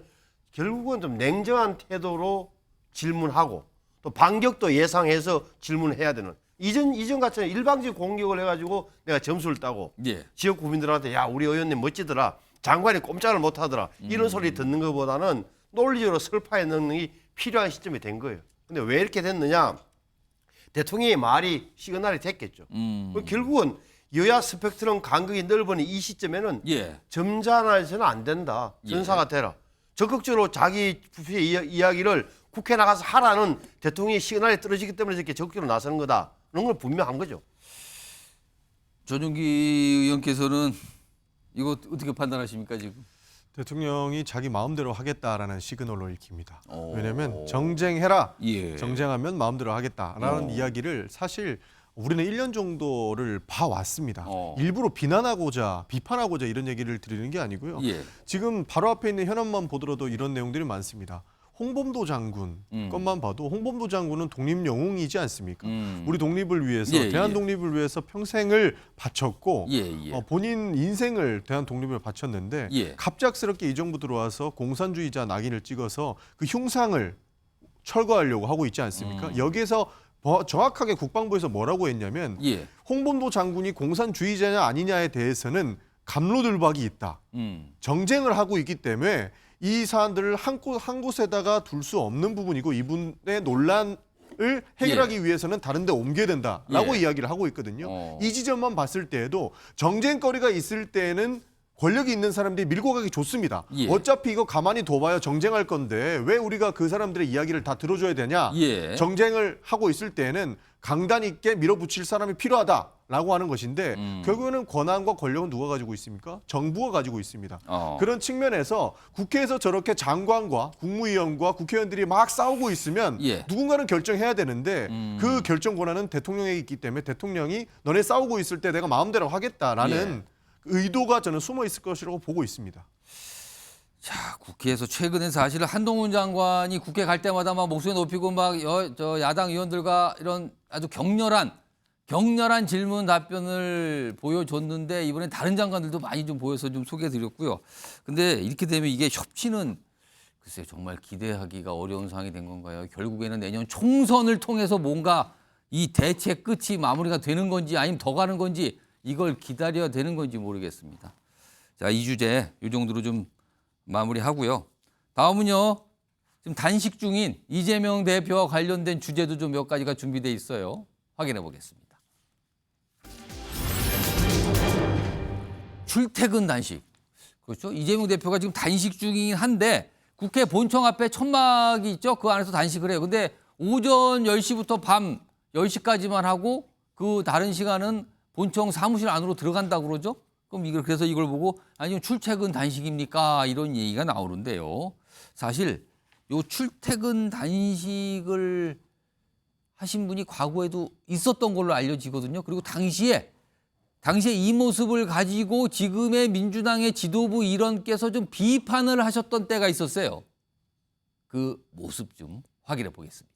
결국은 좀 냉정한 태도로 질문하고 또 반격도 예상해서 질문해야 되는 이전 같은 일방적 공격을 해가지고 내가 점수를 따고 지역 구민들한테 야 우리 의원님 멋지더라 장관이 꼼짝을 못하더라 이런 소리 듣는 것보다는 논리적으로 설파의 능력이 필요한 시점이 된 거예요. 근데 왜 이렇게 됐느냐? 대통령의 말이 시그널이 됐겠죠. 결국은 여야 스펙트럼 간극이 넓은 이 시점에는 점잖아서는 안 된다. 전사가 되라. 적극적으로 자기 부피의 이야기를 국회 나가서 하라는 대통령의 시그널이 떨어지기 때문에 이렇게 적극적으로 나서는 거다. 그런 건 분명한 거죠. 전용기 의원께서는 이거 어떻게 판단하십니까 지금? 대통령이 자기 마음대로 하겠다라는 시그널로 읽힙니다. 왜냐하면 정쟁해라, 정쟁하면 마음대로 하겠다라는 이야기를 사실 우리는 1년 정도를 봐왔습니다. 일부러 비난하고자, 비판하고자 이런 얘기를 드리는 게 아니고요. 지금 바로 앞에 있는 현안만 보더라도 이런 내용들이 많습니다. 홍범도 장군 것만 봐도 홍범도 장군은 독립 영웅이지 않습니까? 우리 독립을 위해서, 대한 독립을 위해서 평생을 바쳤고 본인 인생을 대한 독립을 바쳤는데 갑작스럽게 이 정부 들어와서 공산주의자 낙인을 찍어서 그 흉상을 철거하려고 하고 있지 않습니까? 여기에서 정확하게 국방부에서 뭐라고 했냐면 홍범도 장군이 공산주의자냐 아니냐에 대해서는 갑로들박이 있다. 정쟁을 하고 있기 때문에 이 사안들을 한 곳에다가 둘 수 없는 부분이고 이분의 논란을 해결하기 위해서는 다른 데 옮겨야 된다라고 이야기를 하고 있거든요. 이 지점만 봤을 때에도 정쟁거리가 있을 때에는 권력이 있는 사람들이 밀고 가기 좋습니다. 어차피 이거 가만히 둬봐야 정쟁할 건데 왜 우리가 그 사람들의 이야기를 다 들어줘야 되냐. 정쟁을 하고 있을 때에는 강단 있게 밀어붙일 사람이 필요하다라고 하는 것인데 결국에는 권한과 권력은 누가 가지고 있습니까? 정부가 가지고 있습니다. 그런 측면에서 국회에서 저렇게 장관과 국무위원과 국회의원들이 막 싸우고 있으면 누군가는 결정해야 되는데 그 결정 권한은 대통령에게 있기 때문에 대통령이 너네 싸우고 있을 때 내가 마음대로 하겠다라는 의도가 저는 숨어 있을 것이라고 보고 있습니다. 자, 국회에서 최근에 사실 한동훈 장관이 국회 갈 때마다 막 목소리 높이고 막 야당 의원들과 이런 아주 격렬한 질문 답변을 보여줬는데 이번엔 다른 장관들도 많이 좀 보여서 좀 소개해드렸고요. 근데 이렇게 되면 이게 협치는 글쎄요 정말 기대하기가 어려운 상황이 된 건가요? 결국에는 내년 총선을 통해서 뭔가 이 대책 끝이 마무리가 되는 건지 아니면 더 가는 건지 이걸 기다려야 되는 건지 모르겠습니다. 자, 이 주제 이 정도로 좀 마무리하고요. 다음은요. 지금 단식 중인 이재명 대표와 관련된 주제도 좀 몇 가지가 준비돼 있어요. 확인해 보겠습니다. 출퇴근 단식. 그렇죠. 이재명 대표가 지금 단식 중이긴 한데 국회 본청 앞에 천막이 있죠. 그 안에서 단식을 해요. 근데 오전 10시부터 밤 10시까지만 하고 그 다른 시간은 본청 사무실 안으로 들어간다고 그러죠. 그럼 그래서 이걸 보고 아니면 출퇴근 단식입니까? 이런 얘기가 나오는데요. 사실 요 출퇴근 단식을 하신 분이 과거에도 있었던 걸로 알려지거든요. 그리고 당시에 이 모습을 가지고 지금의 민주당의 지도부 일원께서 좀 비판을 하셨던 때가 있었어요. 그 모습 좀 확인해 보겠습니다.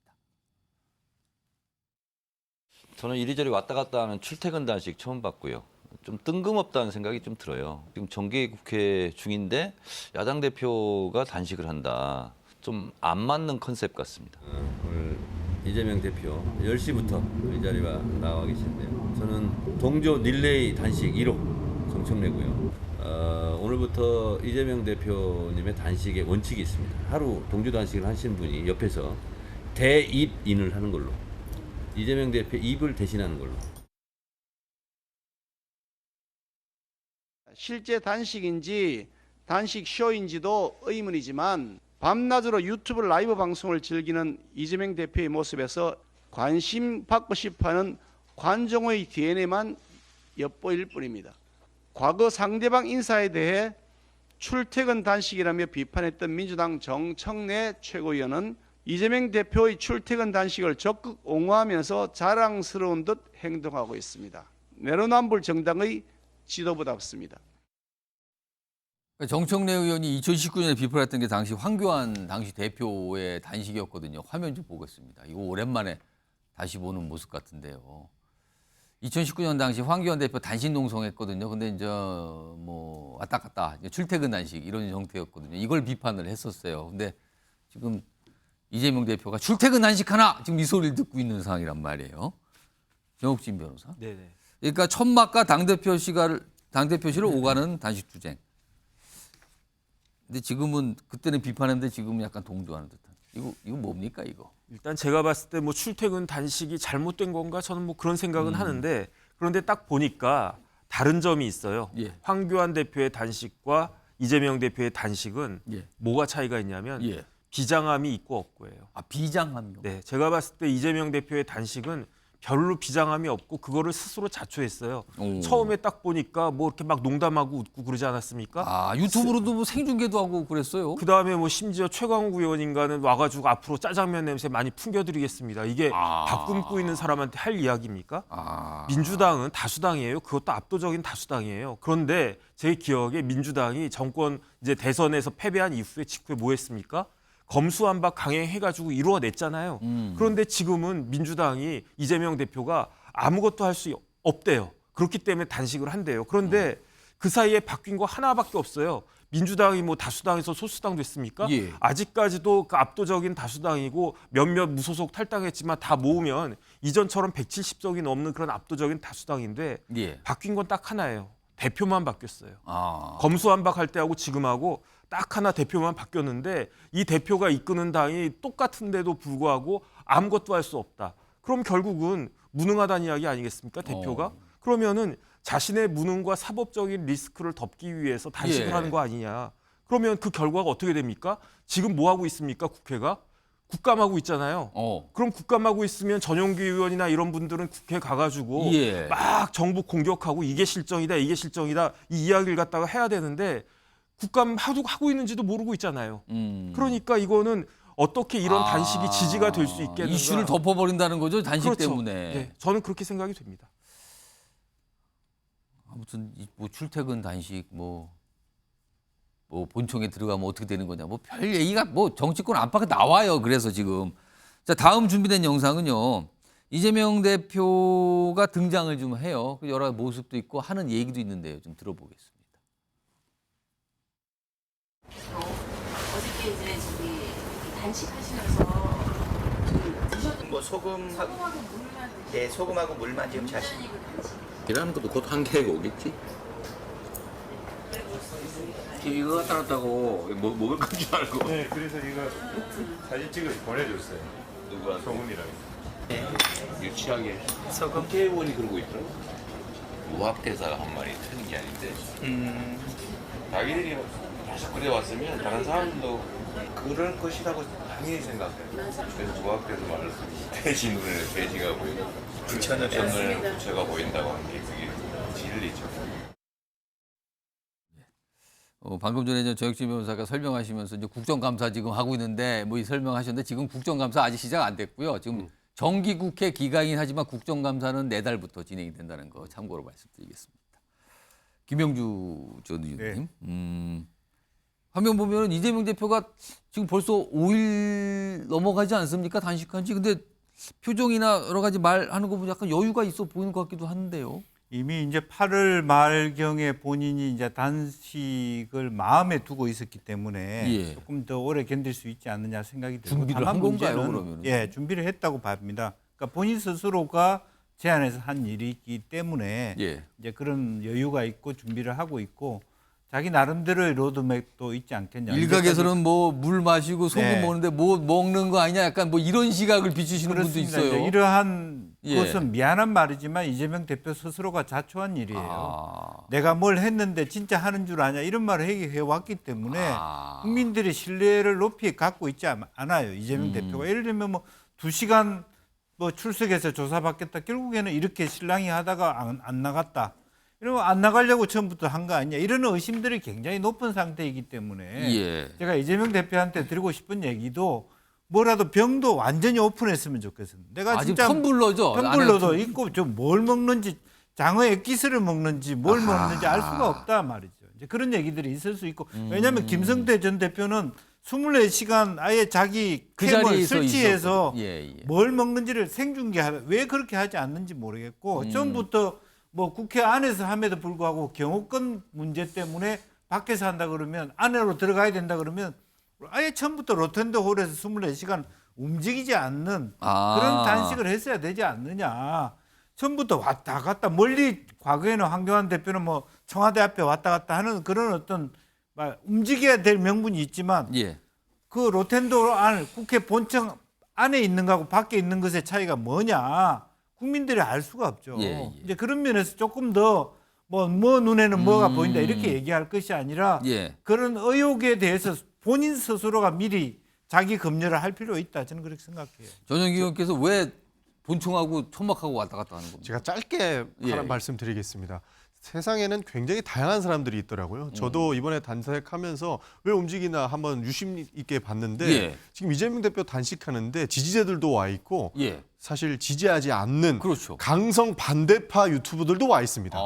저는 이리저리 왔다 갔다 하는 출퇴근 단식 처음 봤고요. 좀 뜬금없다는 생각이 좀 들어요. 지금 정기국회 중인데 야당 대표가 단식을 한다. 좀 안 맞는 컨셉 같습니다. 오늘 이재명 대표 10시부터 이 자리가 나와 계신데요. 저는 동조 릴레이 단식 1호 정청래고요. 오늘부터 이재명 대표님의 단식의 원칙이 있습니다. 하루 동조 단식을 하신 분이 옆에서 대입인을 하는 걸로. 이재명 대표 입을 대신하는 걸로. 실제 단식인지 단식 쇼인지도 의문이지만 밤낮으로 유튜브 라이브 방송을 즐기는 이재명 대표의 모습에서 관심 받고 싶어하는 관종의 DNA만 엿보일 뿐입니다. 과거 상대방 인사에 대해 출퇴근 단식이라며 비판했던 민주당 정청래 최고위원은 이재명 대표의 출퇴근 단식을 적극 옹호하면서 자랑스러운 듯 행동하고 있습니다. 내로남불 정당의 지도부답습니다. 정청래 의원이 2019년에 비판했던 게 당시 황교안 당시 대표의 단식이었거든요. 화면 좀 보겠습니다. 이거 오랜만에 다시 보는 모습 같은데요. 2019년 당시 황교안 대표 단식 농성했거든요. 근데 이제 뭐 왔다 갔다 출퇴근 단식 이런 형태였거든요. 이걸 비판을 했었어요. 근데 지금 이재명 대표가 출퇴근 단식 하나 지금 이 소리를 듣고 있는 상황이란 말이에요. 정옥진 변호사. 네네. 그러니까 천막과 당대표실을 오가는 단식 투쟁. 근데 지금은 그때는 비판했는데 지금은 약간 동조하는 듯한. 이거 뭡니까 이거? 일단 제가 봤을 때 뭐 출퇴근 단식이 잘못된 건가 저는 뭐 그런 생각은 하는데 그런데 딱 보니까 다른 점이 있어요. 예. 황교안 대표의 단식과 이재명 대표의 단식은 예. 뭐가 차이가 있냐면 예. 비장함이 있고 없고예요. 아, 비장함이요? 네, 제가 봤을 때 이재명 대표의 단식은 별로 비장함이 없고 그거를 스스로 자초했어요. 처음에 딱 보니까 뭐 이렇게 막 농담하고 웃고 그러지 않았습니까? 아, 유튜브로도 뭐 생중계도 하고 그랬어요. 그다음에 뭐 심지어 최광욱 의원인가는 와가지고 앞으로 짜장면 냄새 많이 풍겨드리겠습니다. 이게 밥 굶고 있는 사람한테 할 이야기입니까? 민주당은 다수당이에요. 그것도 압도적인 다수당이에요. 그런데 제 기억에 민주당이 정권 이제 대선에서 패배한 이후에 직후에 뭐 했습니까? 검수완박 강행해가지고 이루어냈잖아요. 그런데 지금은 민주당이 이재명 대표가 아무것도 할 수 없대요. 그렇기 때문에 단식을 한대요. 그런데 그 사이에 바뀐 거 하나밖에 없어요. 민주당이 뭐 다수당에서 소수당 됐습니까? 예. 아직까지도 그 압도적인 다수당이고 몇몇 무소속 탈당했지만 다 모으면 이전처럼 170석이 넘는 그런 압도적인 다수당인데 예. 바뀐 건 딱 하나예요. 대표만 바뀌었어요. 검수완박할 때하고 지금하고 딱 하나 대표만 바뀌었는데 이 대표가 이끄는 당이 똑같은데도 불구하고 아무것도 할 수 없다. 그럼 결국은 무능하다는 이야기 아니겠습니까? 대표가? 그러면은 자신의 무능과 사법적인 리스크를 덮기 위해서 단식을 예. 하는 거 아니냐. 그러면 그 결과가 어떻게 됩니까? 지금 뭐 하고 있습니까? 국회가? 국감하고 있잖아요. 그럼 국감하고 있으면 전용기 의원이나 이런 분들은 국회 가가지고 예. 막 정부 공격하고 이게 실정이다, 이게 실정이다 이 이야기를 갖다가 해야 되는데 국감 하고 있는지도 모르고 있잖아요. 그러니까 이거는 어떻게 이런 단식이 지지가 될 수 있겠는가. 이슈를 덮어버린다는 거죠, 단식 그렇죠. 때문에. 네, 저는 그렇게 생각이 됩니다. 아무튼 뭐 출퇴근 단식 뭐 본청에 들어가면 어떻게 되는 거냐. 뭐 별 얘기가 뭐 정치권 안팎에 나와요. 그래서 지금. 자, 다음 준비된 영상은요. 이재명 대표가 등장을 좀 해요. 여러 모습도 있고 하는 얘기도 있는데요. 좀 들어보겠습니다. 어저께 이제 단식하시면서 드셨던 뭐 소금하고 물만 지금 자신이. 일하는 것도 곧 한계가 오겠지. 이거 갖다 놨다고 먹을 건 줄 알고. 네, 그래서 이거 사진 찍어서 보내줬어요. 누구한테? 소금이라고. 네. 유치하게. 소금. 국회의원이 그러고 있더라고. 우학대사가 한 말이 틀린 게 아닌데. 자기들이 계속 그래왔으면 다른 사람도 그럴 것이라고 당연히 생각해요. 그래서 우학대사 말을 돼지 눈에 돼지가 보이고 부처는 부처가 보인다고 하는 게 그게 진리죠. 방금 전에 이제 정혁진 변호사가 설명하시면서 이제 국정감사 지금 하고 있는데 뭐 이 설명하셨는데 지금 국정감사 아직 시작 안 됐고요. 지금 정기국회 기간이긴 하지만 국정감사는 내달부터 진행이 된다는 거 참고로 말씀드리겠습니다. 김영주 전 의원님. 화면 보면 이재명 대표가 지금 벌써 5일 넘어가지 않습니까? 단식한 지. 근데 표정이나 여러 가지 말하는 거 보면 약간 여유가 있어 보이는 것 같기도 한데요. 이미 이제 8월 말경에 본인이 이제 단식을 마음에 두고 있었기 때문에 조금 더 오래 견딜 수 있지 않느냐 생각이 들고 준비를 한 건가요, 그러면? 예, 준비를 했다고 봅니다. 그러니까 본인 스스로가 제안해서 한 일이기 때문에 이제 그런 여유가 있고 준비를 하고 있고 자기 나름대로의 로드맵도 있지 않겠냐. 일각에서는 뭐 물 마시고 소금 먹는데 뭐 먹는 거 아니냐 약간 뭐 이런 시각을 비추시는 그렇습니다. 분도 있어요. 이러한 것은 미안한 말이지만 이재명 대표 스스로가 자초한 일이에요. 내가 뭘 했는데 진짜 하는 줄 아냐 이런 말을 해왔기 때문에 국민들의 신뢰를 높이 갖고 있지 않아요. 이재명 대표가 예를 들면 뭐 2시간 뭐 출석해서 조사받겠다. 결국에는 이렇게 신랑이 하다가 안 나갔다. 이러면 안 나가려고 처음부터 한 거 아니냐. 이런 의심들이 굉장히 높은 상태이기 때문에 제가 이재명 대표한테 드리고 싶은 얘기도 뭐라도 병도 완전히 오픈했으면 좋겠습니다. 내가 진짜 텀블러도 있고 좀 뭘 먹는지 장어에 엑기스를 먹는지 뭘 먹는지 알 수가 없다 말이죠. 이제 그런 얘기들이 있을 수 있고 왜냐하면 김성태 전 대표는 24시간 아예 자기 캠을 설치해서 뭘 먹는지를 생중계하다. 왜 그렇게 하지 않는지 모르겠고 처음부터 뭐 국회 안에서 함에도 불구하고 경호권 문제 때문에 밖에서 한다 그러면 안으로 들어가야 된다 그러면 아예 처음부터 로텐드 홀에서 24시간 움직이지 않는 그런 단식을 했어야 되지 않느냐. 처음부터 왔다 갔다 멀리 과거에는 황교안 대표는 뭐 청와대 앞에 왔다 갔다 하는 그런 어떤 움직여야 될 명분이 있지만 그 로텐드 안 국회 본청 안에 있는 거하고 밖에 있는 것의 차이가 뭐냐. 국민들이 알 수가 없죠. 이제 그런 면에서 조금 더 뭐 눈에는 뭐가 보인다 이렇게 얘기할 것이 아니라 그런 의혹에 대해서 본인 스스로가 미리 자기 검열을 할 필요 있다. 저는 그렇게 생각해요. 전영기 의원께서 왜 본청하고 천막하고 왔다 갔다 하는 겁니까? 제가 짧게 하나 말씀드리겠습니다. 세상에는 굉장히 다양한 사람들이 있더라고요. 저도 이번에 단식하면서 왜 움직이나 한번 유심 있게 봤는데 지금 이재명 대표 단식하는데 지지자들도 와 있고 사실 지지하지 않는 강성 반대파 유튜버들도 와 있습니다.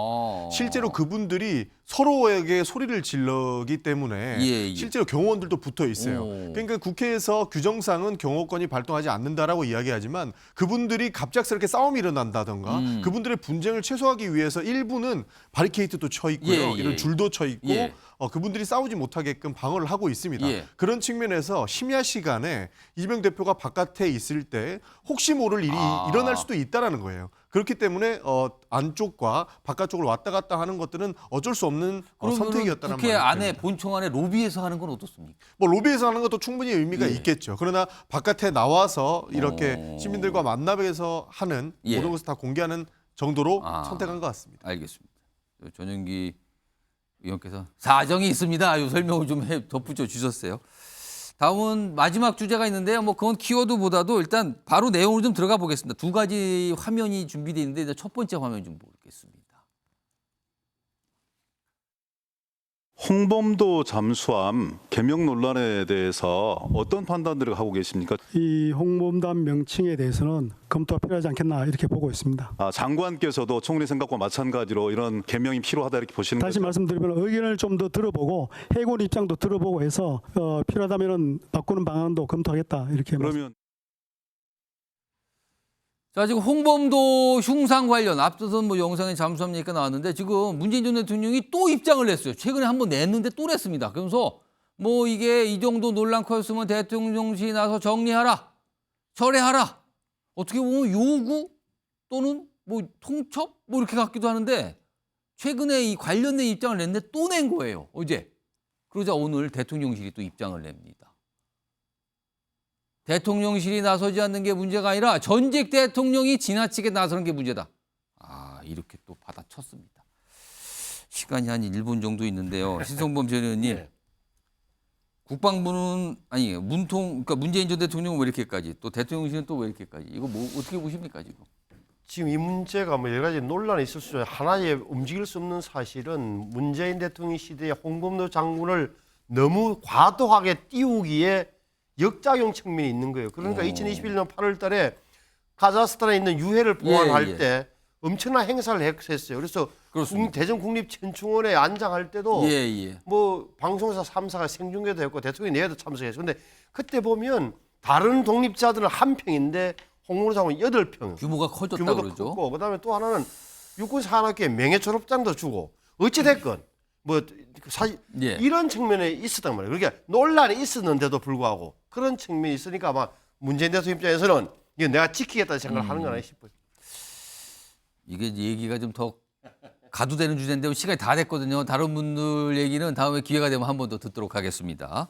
실제로 그분들이 서로에게 소리를 질러기 때문에 실제로 경호원들도 붙어 있어요. 그러니까 국회에서 규정상은 경호권이 발동하지 않는다라고 이야기하지만 그분들이 갑작스럽게 싸움이 일어난다던가 그분들의 분쟁을 최소화하기 위해서 일부는 바리케이트도 쳐 있고요. 이런 줄도 쳐 있고 그분들이 싸우지 못하게끔 방어를 하고 있습니다. 그런 측면에서 심야 시간에 이재명 대표가 바깥에 있을 때 혹시 모를 일이 일어날 수도 있다라는 거예요. 그렇기 때문에 안쪽과 바깥쪽을 왔다 갔다 하는 것들은 어쩔 수 없는 선택이었다는 국회 안에 본청 안에 로비에서 하는 건 어떻습니까? 뭐 로비에서 하는 것도 충분히 의미가 있겠죠. 그러나 바깥에 나와서 이렇게 시민들과 만나뵈서 하는 모든 것을 다 공개하는 정도로 선택한 것 같습니다. 알겠습니다. 전영기 의원께서 사정이 있습니다. 이 설명을 좀 덧붙여 주셨어요. 다음은 마지막 주제가 있는데요. 뭐 그건 키워드보다도 일단 바로 내용으로 좀 들어가 보겠습니다. 두 가지 화면이 준비되어 있는데 첫 번째 화면 좀 보겠습니다. 홍범도 잠수함 개명 논란에 대해서 어떤 판단들을 하고 계십니까? 이 홍범단 명칭에 대해서는 검토가 필요하지 않겠나 이렇게 보고 있습니다. 장관께서도 총리 생각과 마찬가지로 이런 개명이 필요하다 이렇게 보시는 거죠? 다시 말씀드리면 의견을 좀 더 들어보고 해군 입장도 들어보고 해서 필요하다면 바꾸는 방안도 검토하겠다 이렇게 그러면 자, 지금 홍범도 흉상 관련 앞서선 뭐 영상에 잠수함 얘기가 나왔는데 지금 문재인 전 대통령이 또 입장을 냈어요. 최근에 한번 냈는데 또 냈습니다. 그러면서 뭐 이게 이 정도 논란 커졌으면 대통령실이 나서 정리하라, 철회하라 어떻게 보면 요구 또는 뭐 통첩 뭐 이렇게 같기도 하는데 최근에 이 관련된 입장을 냈는데 또 낸 거예요. 어제. 그러자 오늘 대통령실이 또 입장을 냅니다. 대통령실이 나서지 않는 게 문제가 아니라 전직 대통령이 지나치게 나서는 게 문제다. 아, 이렇게 또 받아쳤습니다. 시간이 한 1분 정도 있는데요. 신성범 전 의원님. 국방부는 아니 그러니까 문재인 전 대통령은 왜 이렇게까지 또 대통령실은 또 왜 이렇게까지 이거 뭐 어떻게 보십니까 지금? 지금 이 문제가 뭐 여러 가지 논란이 있을 수 있어요. 하나의 움직일 수 없는 사실은 문재인 대통령 시대에 홍범도 장군을 너무 과도하게 띄우기에 역작용 측면이 있는 거예요. 그러니까 2021년 8월 달에 카자흐스탄에 있는 유해를 보관할 때 엄청난 행사를 했어요. 그래서 대전 국립천충원에 안장할 때도 뭐 방송사 3사가 생중계도 했고 대통령이 내에도 참석했어요. 근데 그때 보면 다른 독립자들은 한 평인데 홍범도 장군은 8평. 규모가 커졌다고 그러죠. 크고 그다음에 또 하나는 육군사관학교에 명예 졸업장도 주고 어찌 됐건 뭐 사실 이런 측면에 있었단 말이에요. 그러니까 논란이 있었는데도 불구하고 그런 측면이 있으니까 아마 문재인 대통령 입장에서는 이거 내가 지키겠다는 생각을 하는 거 아닌가 싶어요. 이게 얘기가 좀 더 가도 되는 주제인데 시간이 다 됐거든요. 다른 분들 얘기는 다음에 기회가 되면 한 번 더 듣도록 하겠습니다.